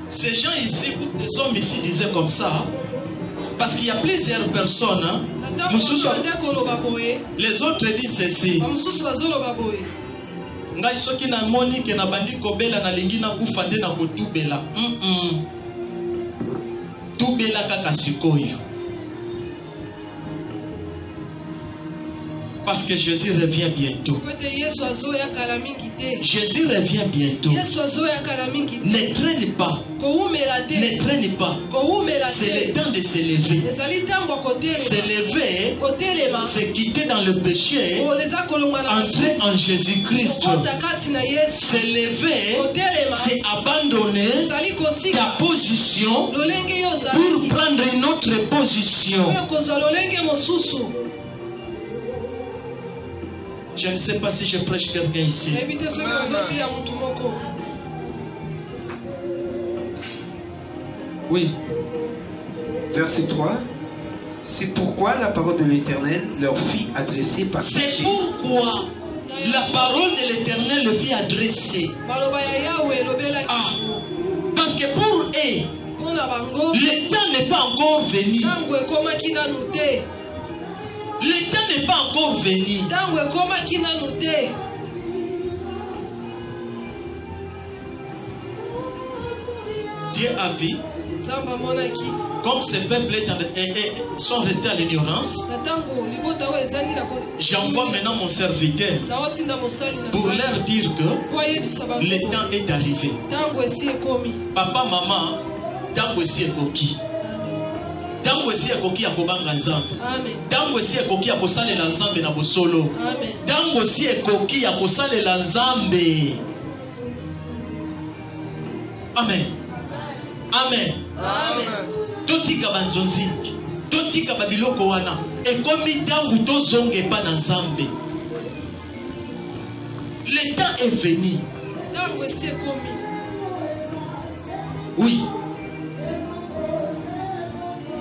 ces gens ici, ou ces hommes ici disaient comme ça, Parce qu'il y a plusieurs personnes. Hein? Les autres disent ceci. Ngai soki na moni ke na bandi kobela na lingi na kufa nde na kotubela. Tubela kaka sikoyo. Parce que Jésus revient bientôt. Jésus revient bientôt. Ne traîne pas. Ne traîne pas. C'est le temps de se lever. Se lever, c'est quitter dans le péché, entrer en Jésus-Christ. Se lever, c'est abandonner ta position pour prendre une autre position. Je ne sais pas si je prêche quelqu'un ici. Oui. Verset 3. C'est pourquoi la parole de l'Éternel leur fit adresser par Agé. C'est pourquoi la parole de l'Éternel leur fit adresser. Ah. Parce que pour eux, le temps n'est pas encore venu. Le temps n'est pas encore venu. Dieu a vu. Comme ce peuple sont restés à l'ignorance, j'envoie maintenant mon serviteur pour leur dire que le temps est arrivé. Papa, maman, tango si ekoki. Tango si ekoki ya kobanga nzambe. Tango si ekoki ya kosalela nzambe na bosolo. Tango si ekoki ya kosalela nzambe. Amen. Amen. Amen. Totika banzonzi. Totika babiloko wana. Ekomi tango tozonge pa na nzambe. Le temps est venu. Tango si ekomi. Oui.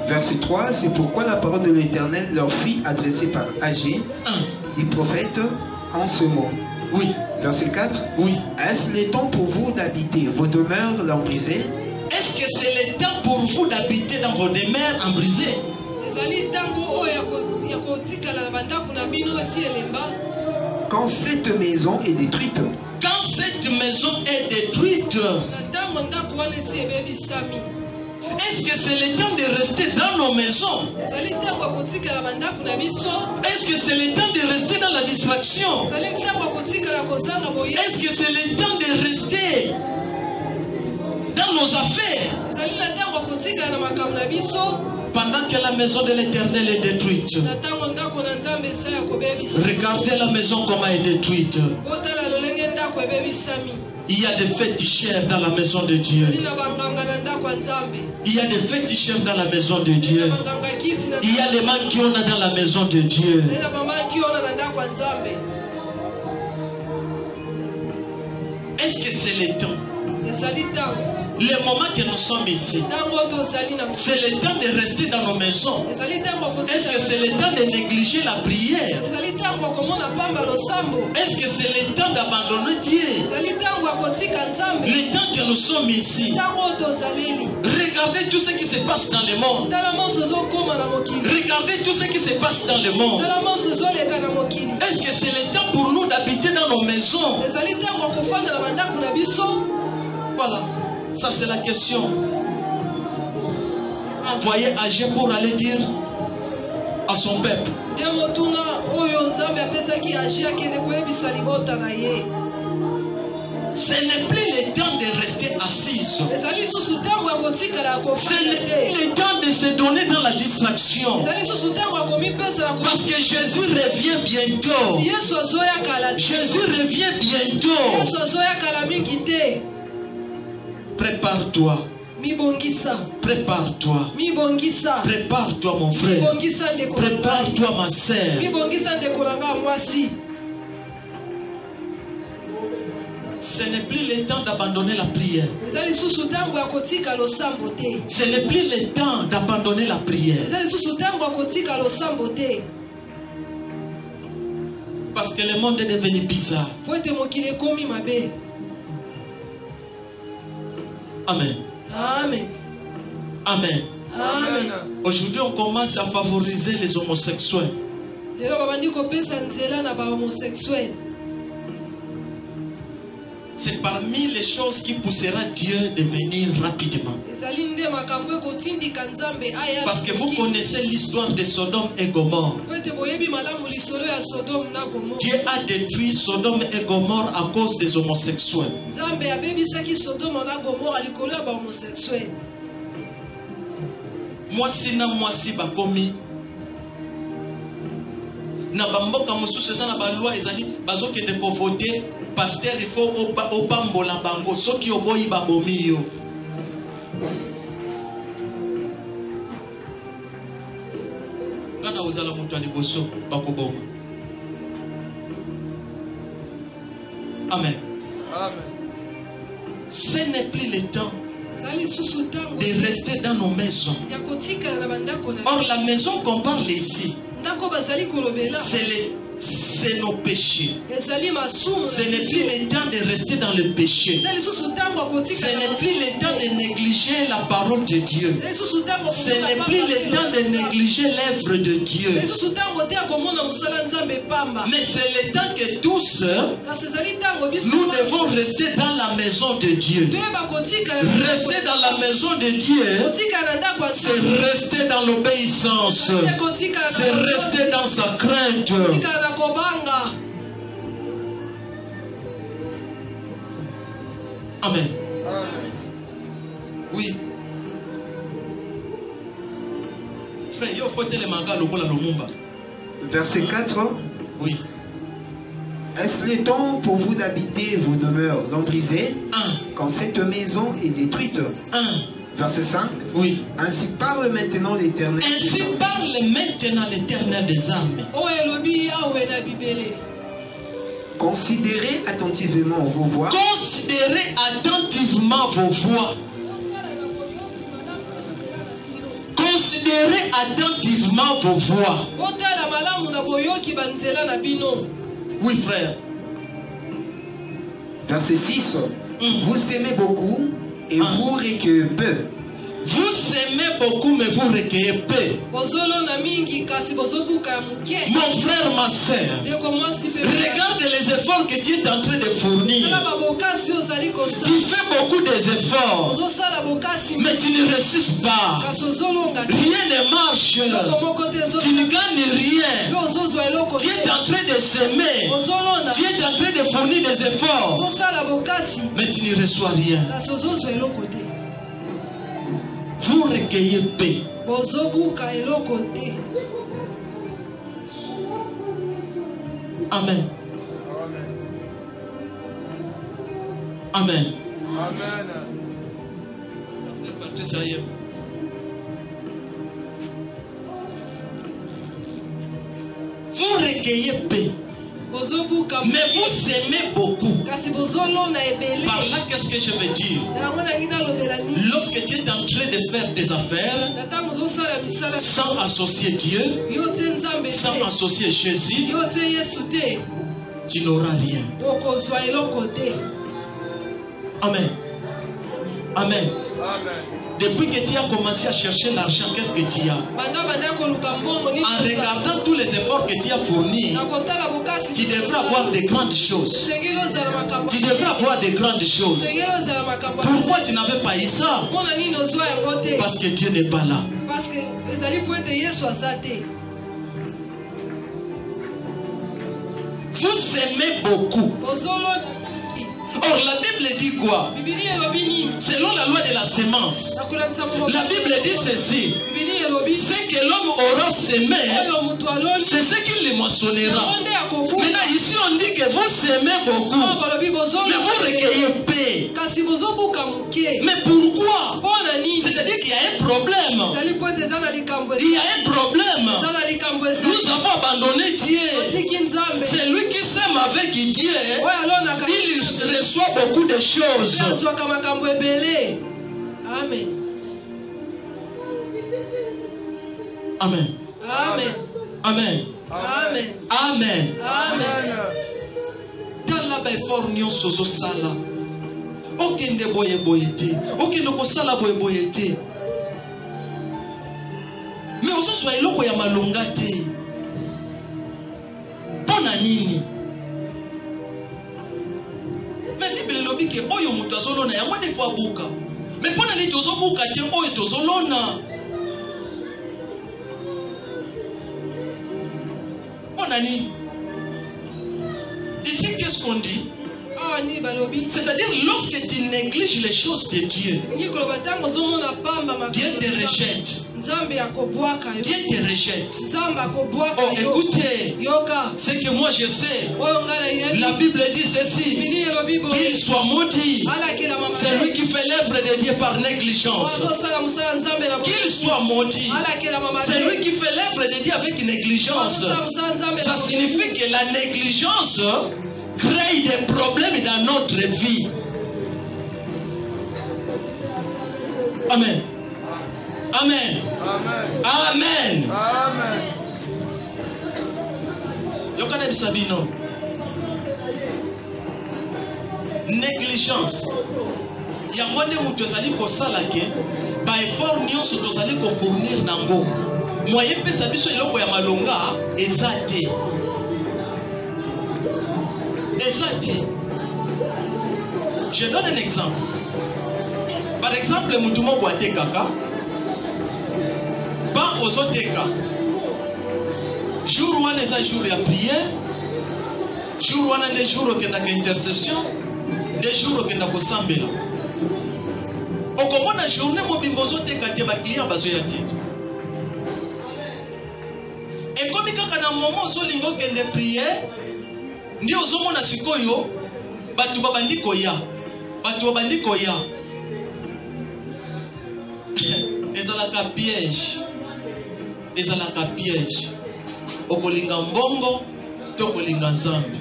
Verset 3, c'est pourquoi la parole de l'Éternel leur fit adresser par Agé, des prophètes, en ce mot. Oui. Verset 4, oui. Est-ce le temps pour vous d'habiter vos demeures embrisées? Est-ce que c'est le temps pour vous d'habiter dans vos demeures embrisées? Quand cette maison est détruite. Quand cette maison est détruite. Est-ce que c'est le temps de rester dans nos maisons? Est-ce que c'est le temps de rester dans la distraction? Est-ce que c'est le temps de rester dans nos affaires? Pendant que la maison de l'Éternel est détruite. Regardez la maison comment elle est détruite. Il y a des féticheurs dans la maison de Dieu. Il y a des féticheurs dans la maison de Dieu. Il y a des manquions dans la maison de Dieu. Est-ce que c'est le temps? Le moment que nous sommes ici, c'est le temps de rester dans nos maisons. Est-ce que c'est le temps de négliger la prière? Est-ce que c'est le temps d'abandonner Dieu? Le temps que nous sommes ici, regardez tout ce qui se passe dans le monde. Regardez tout ce qui se passe dans le monde. Est-ce que c'est le temps pour nous d'habiter dans nos maisons? Voilà. Ça c'est la question. Envoyez Agé pour aller dire à son peuple. Ce n'est plus le temps de rester assis. Ce n'est plus le temps de se donner dans la distraction. Parce que Jésus revient bientôt. Jésus revient bientôt. Prépare-toi. Prépare-toi. Prépare-toi mon frère. Prépare-toi ma sœur. Ce n'est plus le temps d'abandonner la prière. Ce n'est plus le temps d'abandonner la prière. Parce que le monde est devenu bizarre. Amen. Amen. Amen. Amen. Aujourd'hui, on commence à favoriser les homosexuels. C'est parmi les choses qui poussera Dieu de venir rapidement. Parce que vous connaissez l'histoire de Sodome et Gomorrhe. Dieu a détruit Sodome et Gomorrhe à cause des homosexuels. Moi si bakomi na bamboka mosusu eza na baloi ezali bazokende kovote pasteur il faut opambola bango soki oboyi babomi yo. Kana ozala moto ya liboso bakoboma. Amen. Amen. Ce n'est plus le temps de rester dans nos maisons. Or la maison qu'on parle ici, c'est nos péchés. Ce n'est plus le temps de rester dans le péché. Ce n'est plus le temps de négliger la parole de Dieu. Ce n'est plus le temps de négliger l'œuvre de Dieu. Mais c'est le temps que tous nous devons rester dans la maison de Dieu. Rester dans la maison de Dieu, c'est rester dans l'obéissance. C'est rester dans sa crainte. Amen. Oui. Frère, il faut le manga lokola lumumba. Verset 4. Oui. Est-ce le temps pour vous d'habiter vos demeures non brisées quand cette maison est détruite? Verset 5. Oui. Ainsi parle maintenant l'Éternel. Ainsi parle maintenant l'Éternel des armées. Considérez attentivement vos voix. Considérez attentivement vos voix. Considérez attentivement vos voix. Oui, frère. Verset 6. Vous s'aimez beaucoup et vous recueillez peu. Vous aimez beaucoup, mais vous recueillez peu. Mon frère, ma soeur, regarde les efforts que tu es en train de fournir. Tu fais beaucoup d'efforts, mais tu ne résistes pas. Rien ne marche. Tu ne gagnes rien. Tu es en train de s'aimer. Tu es en train de fournir des efforts, mais tu ne reçois rien. Vous recueillez paix. Amen. Amen. Amen. Vous recueillez paix. Mais vous aimez beaucoup. Par là, qu'est-ce que je veux dire? Lorsque tu es en train de faire tes affaires sans associer Dieu, sans associer Jésus, tu n'auras rien. Amen. Amen. Depuis que tu as commencé à chercher l'argent, qu'est-ce que tu as? En regardant tous les efforts que tu as fournis, tu devrais avoir de grandes choses. Tu devrais avoir de grandes choses. Pourquoi tu n'avais pas eu ça? Parce que Dieu n'est pas là. Vous aimez beaucoup. Or, la Bible dit quoi? Selon la loi de la sémence, la Bible dit ceci: ce que l'homme aura semé, c'est ce qu'il le moissonnera. Maintenant, ici, on dit que vous semez beaucoup, mais vous recueillez paix. Mais pourquoi? C'est-à-dire qu'il y a un problème. Il y a un problème. Nous avons abandonné Dieu. C'est lui qui s'aime avec Dieu. Il reçoit beaucoup de choses. Amen. Amen. Amen. Amen. Amen. Amen. Amen. Dans la béfornion soso sala. Okende boye boyete. Okende ko sala boye boyete. kozwa eloko ya malonga te. Pona nini? Mais Bible lobi ke oyo mutu azolona yango nde fo abuka. Mais pona nini tozobuka te oyo tozolona? Pona nini? Ici qu'est-ce qu'on dit? C'est-à-dire lorsque tu négliges les choses de Dieu, Dieu te rejette. Dieu te rejette. Oh, écoutez, ce que moi je sais, la Bible dit ceci, qu'il soit maudit celui qui fait l'œuvre de Dieu par négligence. Qu'il soit maudit celui qui fait l'œuvre de Dieu avec négligence. Ça signifie que la négligence crée des problèmes dans notre vie. Amen. Amen. Amen. Amen. Yokane bisabino. Négligence. Yangwande mutu ezali kosala ke ba effort nyonso tozali ko fournir nango. Moyen pesa biso eloko ya malonga ezate. Ezate. Je donne un exemple. Par exemple, mutumo boate kaka. Pas aux oteka. Jour où on est un jour à prière. Jour où on est un jour où on a une intercession. Des jours où on a une sambela. Au comment la journée où on a un client bazoyati. Et comme il y a un moment où on a une prière. Ndi ozomona sikoyo batu babandiko ya ezalaka piège okolinga mbongo to kolinga nzambe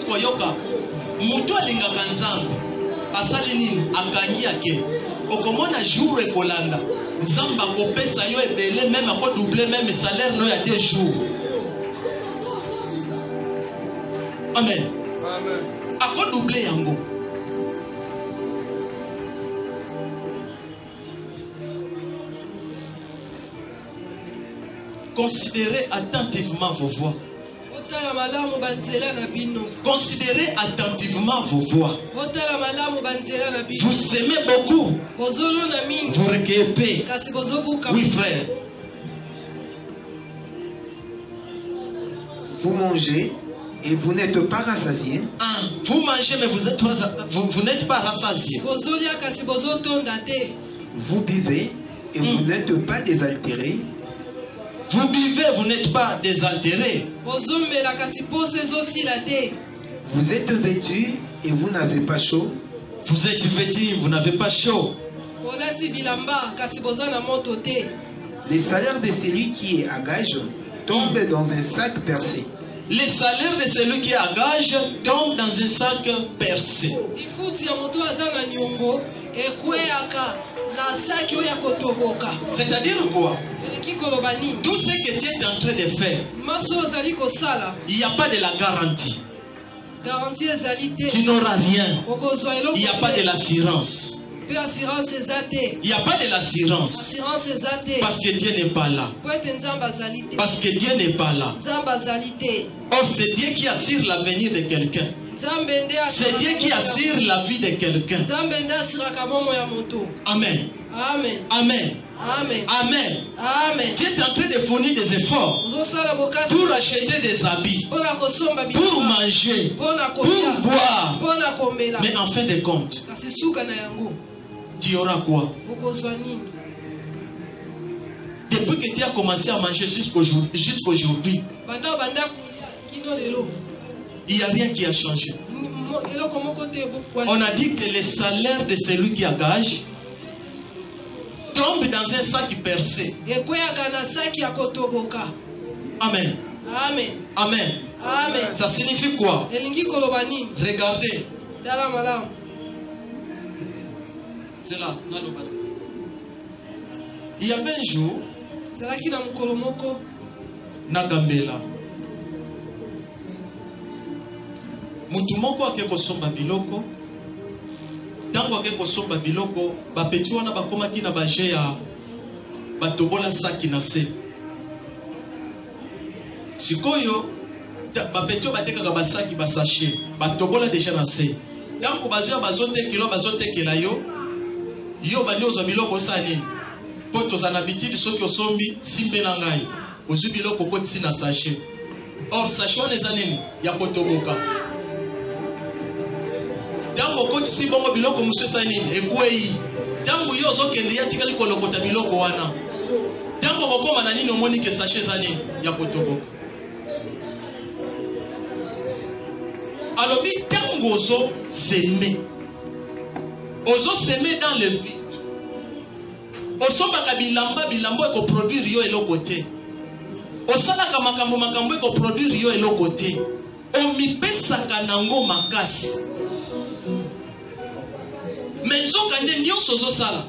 koyoka mutu alingaka nzambe asali nini akangi yake okomona jour ekolanda nzamba kopesa yo ebele même ako doubler même salaire no ya 2 jours. Amen. Amen. Ako doubler yango. Considérez attentivement vos voix. Considérez attentivement vos voix. Vous aimez beaucoup. Vous recueillez. Oui, frère. Vous mangez et vous n'êtes pas rassasié. Ah, vous mangez mais vous n'êtes pas rassasié. Vous buvez et vous n'êtes pas désaltéré. Vous buvez, vous n'êtes pas désaltéré. Vous êtes vêtu et vous n'avez pas chaud. Vous êtes vêtu, vous n'avez pas chaud. Les salaires de celui qui est à gage tombent dans un sac percé. Les salaires de celui qui est à gage tombent dans un sac percé. C'est-à-dire quoi? Tout ce que tu es en train de faire, il n'y a pas de la garantie. Tu n'auras rien. Il n'y a pas de l'assurance. Il n'y a pas de l'assurance. Parce que Dieu n'est pas là. Parce que Dieu n'est pas là. Or, c'est Dieu qui assure l'avenir de quelqu'un. C'est Dieu qui assure la vie de quelqu'un. Amen. Amen. Amen. Amen. Amen. Amen. Tu es en train de fournir des efforts pour acheter des habits, pour manger, pour boire. Mais en fin de compte, tu auras quoi? Depuis que tu as commencé à manger jusqu'aujourd'hui, il n'y a rien qui a changé. On a dit que les salaires de celui qui a gage tombe dans un sac percé. Amen. Amen. Amen. Amen. Ça signifie quoi? Regardez. C'est là. Il y avait un jour, Nagambela. Mutumoko ake kosomba biloko. Tango ake kosomba biloko, bapeti wana bakomaki na baje ya batobola saki na se. Sikoyo bapetio batekaka basaki basache batobola déjà na se. Tango bazwa bazote kela yo bandi ozwa biloko osani po tozana bitidi soki osombi simbe na ngai ozwi biloko kotisi na sachet. Or sachet wana eza nini ya kotoboka. Tango kotisi bongo biloko mosusu esa nini ekwei. Tango yo ozokende ya tikali kolokota biloko wana. Tango kokoma na nini omoni ke sachet eza nini ya kotoboka. Alobi tango ozo semer dans le vide. Osombaka bilamba eko produire yo eloko te. Osalaka makambo eko produire yo eloko te. Omipesaka nango makasi. Menzoka nde nyonso ozosala.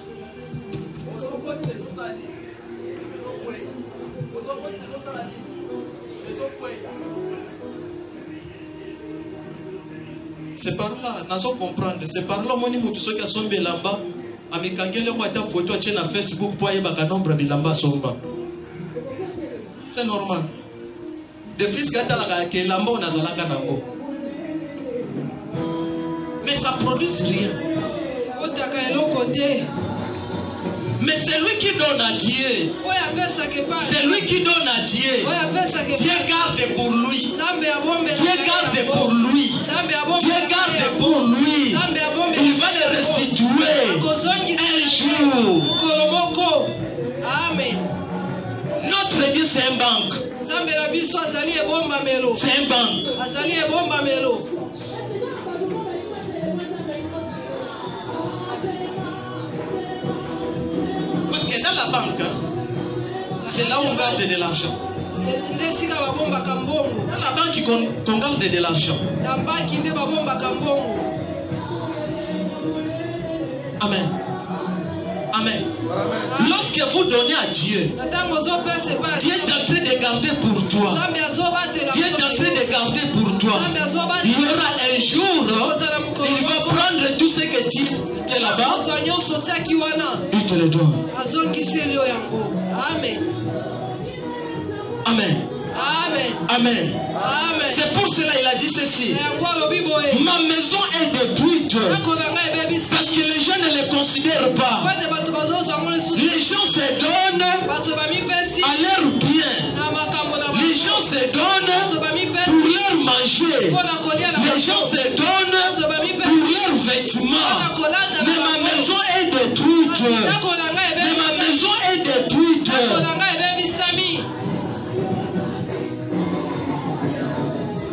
C'est par là, nazo comprendre. C'est par là, moni mutu soki asombe lamba, amikangele kwa ta photo ache na Facebook pour ayeba nombre bilamba somba. C'est normal. De fils kata la ke lamba onazalaka nango. Mais ça produit rien. Mais c'est lui qui donne à Dieu. C'est lui qui donne à Dieu. Dieu garde pour lui. Dieu garde pour lui. Dieu garde pour lui. Il va le restituer un jour. Notre Dieu, c'est un banque. C'est un banque. Parce que dans la banque, c'est là où on garde de l'argent. Dans la banque qu'on garde de l'argent. Amen. Amen. Lorsque vous donnez à Dieu, Dieu est en train de garder pour toi. Dieu est en train de garder pour toi. Il y aura un jour, il va prendre tout ce que tu es là-bas. Il te le donne. Amen. Amen. Amen. C'est pour cela qu'il a dit ceci. Ma maison est détruite parce que les gens ne les considèrent pas. Les gens se donnent à leur bien. Les gens se donnent pour leur manger. Les gens se donnent pour leurs vêtements. Mais ma maison est détruite. Mais ma maison est détruite.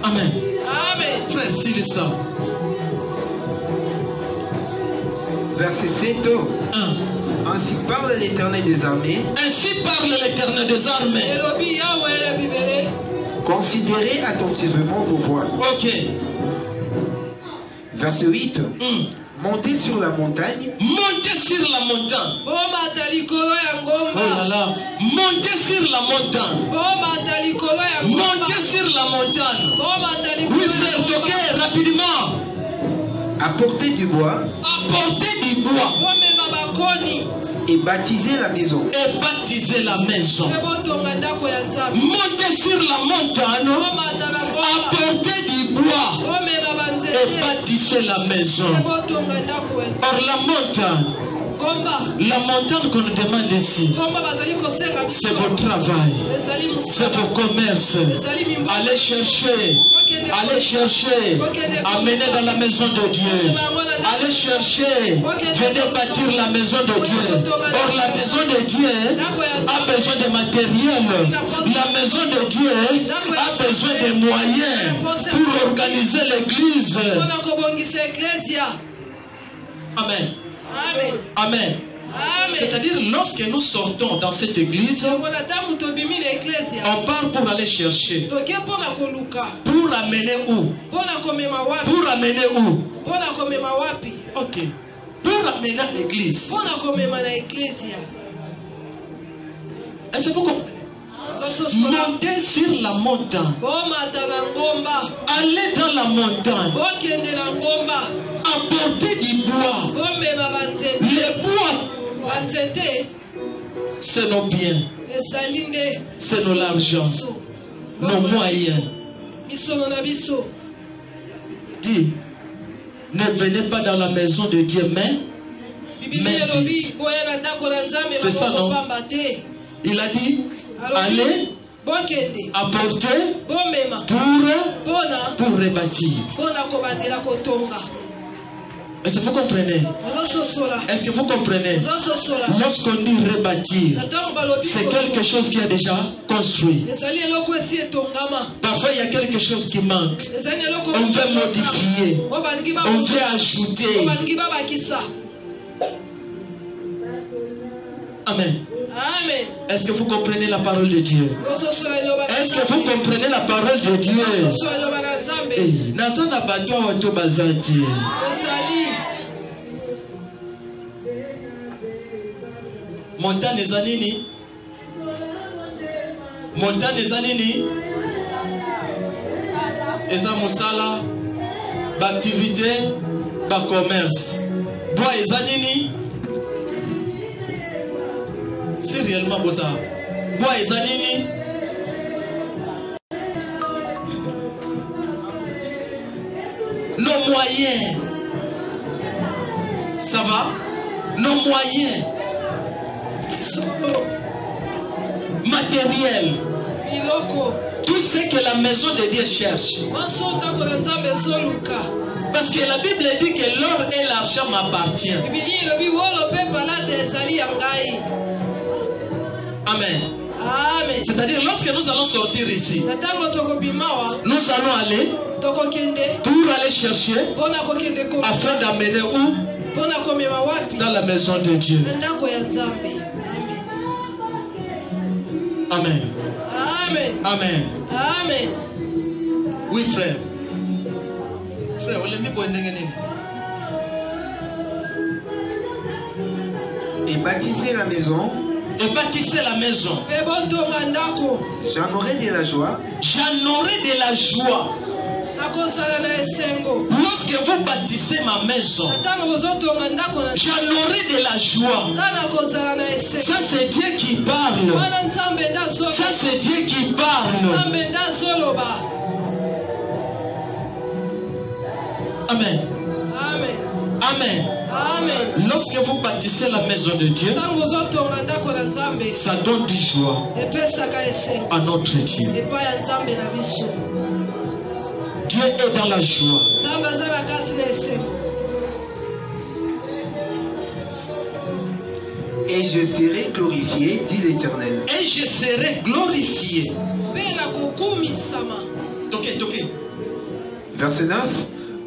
Amen. Frère, c'est ça. Verset 7. Ainsi parle l'Éternel des armées. Ainsi parle l'Éternel des armées. Considérez attentivement vos voies. Ok. Verset 8. Montez sur la montagne. Montez sur la montagne. Oh là là. Montez sur la montagne. Montez sur la montagne. Oui, frère, toquez rapidement. Apportez du bois. Apportez du bois. Et baptisez la maison. Et baptisez la maison. Montez sur la montagne. Apportez du bois. Et bâtissez la maison. Or la montagne qu'on nous demande ici, c'est votre travail, c'est vos commerces. Allez chercher, amenez dans la maison de Dieu. Allez chercher, venez bâtir la maison de Dieu. Or la maison de Dieu a besoin de matériel. La maison de Dieu a besoin de moyens pour organiser l'église. Amen. Amen. C'est-à-dire, lorsque nous sortons dans cette église, on part pour aller chercher. Pour amener où? Pour amener où? Ok. Pour amener à l'église. Est-ce que vous comprenez? Montez sur la montagne. Allez dans la montagne. Apportez du bois. Le bois c'est nos biens, c'est nos l'argent, nos moyens. Dis, ne venez pas dans la maison de Dieu, mais vite. C'est ça, non? Il a dit, allez, apporter pour rebâtir. Est-ce que vous comprenez? Est-ce que vous comprenez? Lorsqu'on dit rebâtir, c'est quelque chose qui est déjà construit. Parfois, il y a quelque chose qui manque. On veut modifier. On veut ajouter. Amen. Amen. Est-ce que vous comprenez la parole de Dieu? Est-ce que vous comprenez la parole de Dieu? Montagne zanini. Montagne zanini. Eza musala. Activité, commerce. Bois zanini. C'est réellement beau ça. Bois zanini. Nos moyens. Ça va? Nos moyens. Matériel. Tout ce que la maison de Dieu cherche. Parce que la Bible dit que l'or et l'argent m'appartiennent. Amen. Amen. C'est-à-dire lorsque nous allons sortir ici, nous allons aller pour aller chercher afin d'amener où? Dans la maison de Dieu. Amen. Amen. Amen. Amen. Oui, frère. Frère, et bâtissez la maison. Et bâtissez la maison. J'en aurai de la joie. J'en aurai de la joie. Lorsque vous bâtissez ma maison, j'en aurai de la joie. Ça c'est Dieu qui parle. Ça c'est Dieu qui parle. Amen. Amen. Amen. Amen. Lorsque vous bâtissez la maison de Dieu, ça donne du joie à notre Dieu. Dieu est dans la joie. Et je serai glorifié, dit l'Éternel. Et je serai glorifié. Verset 9.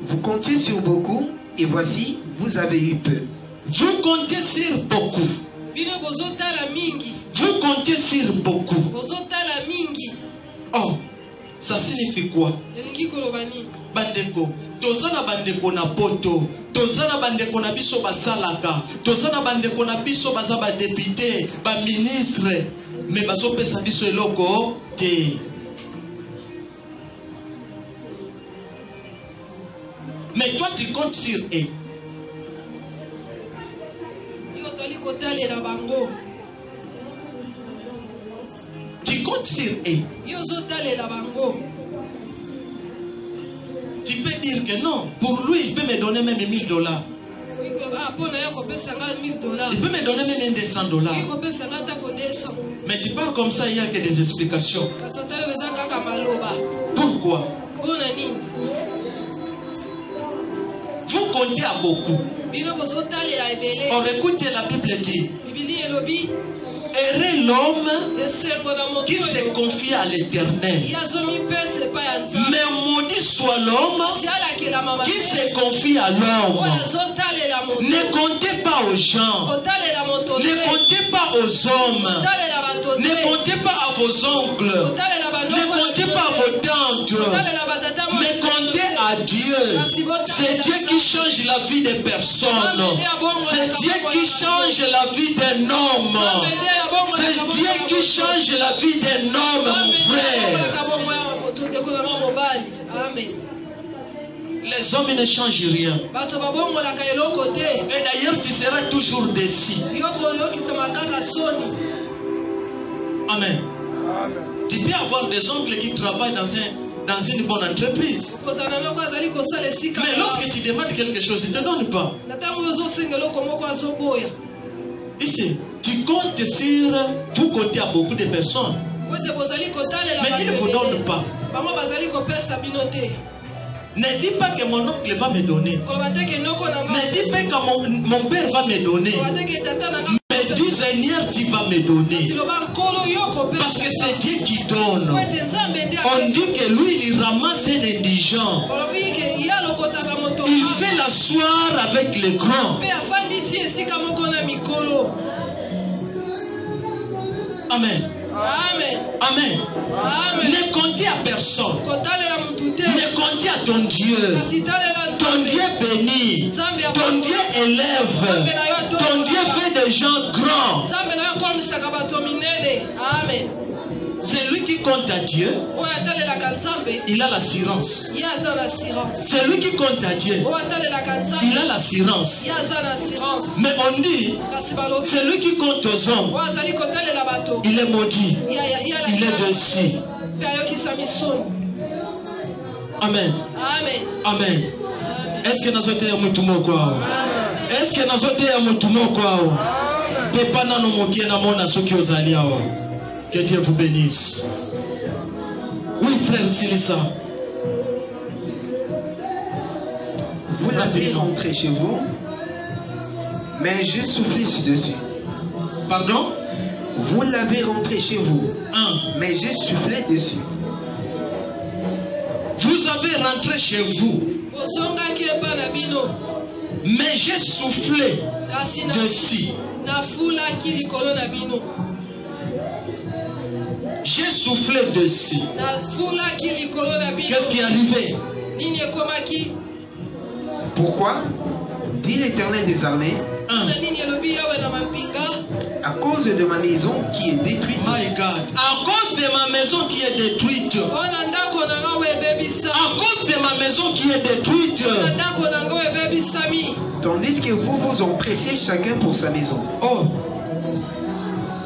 Vous comptiez sur beaucoup, et voici, vous avez eu peu. Vous comptez sur beaucoup. Vous comptez sur beaucoup. Oh, ça signifie quoi? Bandeko, tozana bandeko na poto, tozana bandeko na biso basalaka, tozana bandeko na biso baza ba député, ba ministre, mais bazo pesa biso eloko te. Mais toi tu comptes sur eux. Tu comptes sur eux. Tu peux dire que non, pour lui il peut me donner même $1000. Il peut me donner même $200. Mais tu parles comme ça, il n'y a que des explications. Pourquoi? Vous comptez à beaucoup. Or écoutez, la Bible dit: heureux l'homme qui se confie à l'Éternel. Mais maudit soit l'homme qui se confie à l'homme. Ne comptez pas aux gens. Ne comptez pas aux hommes. Ne comptez pas à vos oncles. Ne comptez pas à vos tantes. Mais comptez à Dieu. C'est Dieu qui change la vie des personnes. C'est Dieu qui change la vie d'un homme. C'est Dieu qui change la vie d'un homme, mon frère. Les hommes ne changent rien. Et d'ailleurs, tu seras toujours déçu. Amen. Tu peux avoir des oncles qui travaillent dans une bonne entreprise. Mais lorsque tu demandes quelque chose, ils ne te donnent pas. Ici, tu comptes sur... Vous comptez à beaucoup de personnes. Mais ils ne vous donnent pas. Ne dis pas que mon oncle va me donner. Ne dis pas que mon père va me donner. Mais dis Seigneur, tu vas me donner. Parce que c'est Dieu qui donne. On dit que lui, il ramasse un indigent. Il fait l'asseoir avec les grands. Amen. Amen. Amen. Amen. Ne comptez à personne. Ne comptez à ton Dieu. Ton Dieu bénit. Ton Dieu élève. Ton Dieu fait des gens grands. Amen. C'est lui qui compte à Dieu. Il a l'assurance. C'est lui qui compte à Dieu. Il a l'assurance. Mais on dit, c'est lui qui compte aux hommes. Il est maudit. Il est dessus. Amen. Amen. Est-ce que nous sommes mutumo quoi? Est-ce que nous sommes mutumo quoi? Pepa na no mokie na mona soki ozali awa. Que Dieu vous bénisse. Oui, frère Silissa. Vous l'avez rentré chez vous, mais j'ai soufflé dessus. Pardon? Vous l'avez rentré chez vous, mais j'ai soufflé dessus. Vous avez rentré chez vous, mais j'ai soufflé dessus. J'ai soufflé dessus. Qu'est-ce qui est arrivé? Pourquoi? Dit l'Éternel des armées. À cause de ma maison qui est détruite. My God. À cause de ma maison qui est détruite. À cause de ma maison qui est détruite. Tandis que vous vous empressez chacun pour sa maison. Oh.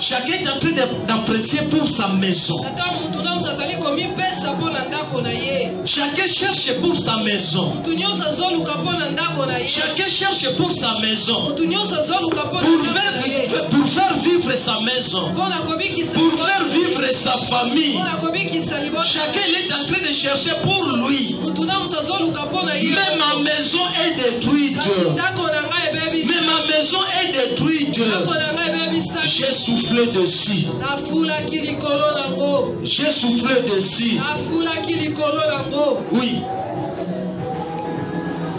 Chacun est en train d'apprécier pour sa maison. Chacun cherche pour sa maison. Chacun cherche pour sa maison. Pour faire vivre sa maison. Pour faire vivre sa famille. Chacun est en train de chercher pour lui. Mais ma maison est détruite. Mais ma maison est détruite. J'ai soufflé dessus. J'ai soufflé dessus. Oui.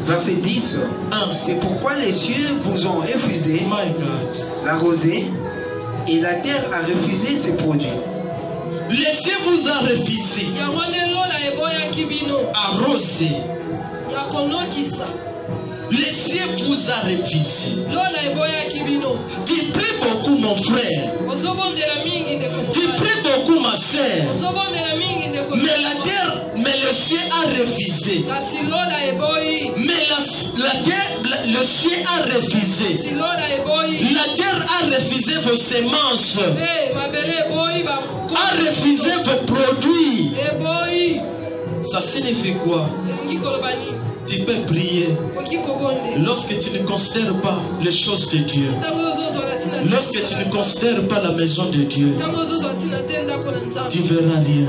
Verset 10. C'est pourquoi les cieux vous ont refusé la rosée et la terre a refusé ses produits. Les cieux vous ont refusé arrosé. Les cieux vous a refusé. Tu pries beaucoup mon frère. Tu pries beaucoup ma sœur. Mais la terre, mais le ciel a refusé. Mais la terre, le ciel a refusé. La terre a refusé vos semences. A refusé vos produits. Ça signifie quoi? Tu peux prier lorsque tu ne considères pas les choses de Dieu. Lorsque tu ne considères pas la maison de Dieu, tu verras rien.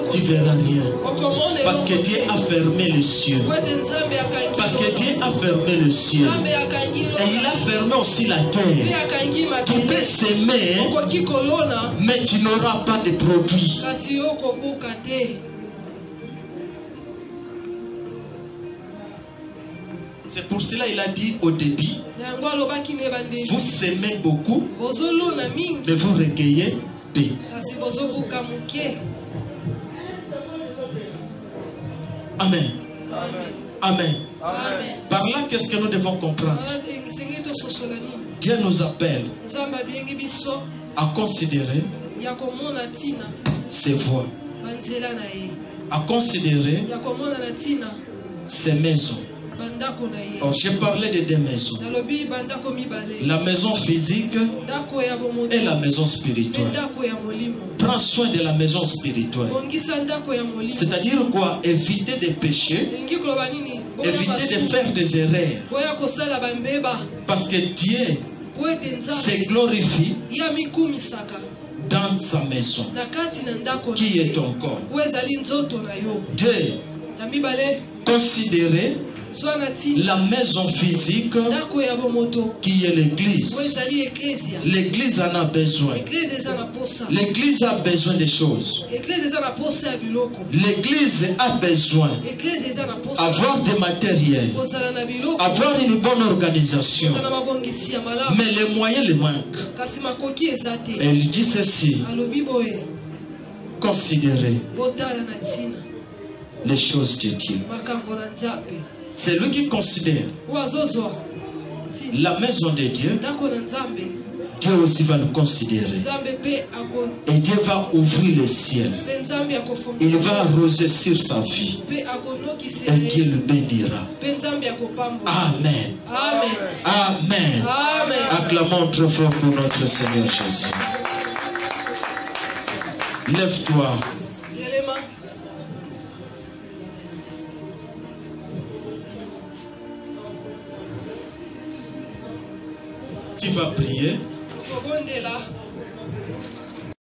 Tu verras rien. Parce que Dieu a fermé les cieux. Parce que Dieu a fermé le ciel. Et il a fermé aussi la terre. Tu peux s'aimer, mais tu n'auras pas de produits. C'est pour cela qu'il a dit au début, vous s'aimez beaucoup, mais vous recueillez peu. Amen. Amen. Par là, qu'est-ce que nous devons comprendre? Dieu nous appelle à considérer ses voies, à considérer ces maisons. Or, j'ai parlé de deux maisons. La maison physique et la maison spirituelle. Prends soin de la maison spirituelle. C'est-à-dire quoi? Éviter de pécher, éviter de faire des erreurs. Parce que Dieu se glorifie dans sa maison, qui est ton corps. Deux, considérer la maison physique qui est l'église. L'église en a besoin. L'église a besoin des choses. L'église a besoin d'avoir des matériels, avoir une bonne organisation. Mais les moyens les manquent. Elle dit ceci: considérez les choses de Dieu. C'est lui qui considère la maison de Dieu. Dieu aussi va le considérer. Et Dieu va ouvrir le ciel. Il va arroser sur sa vie. Et Dieu le bénira. Amen. Amen. Amen. Amen. Acclamons très fort pour notre Seigneur Jésus. Lève-toi. Tu vas prier.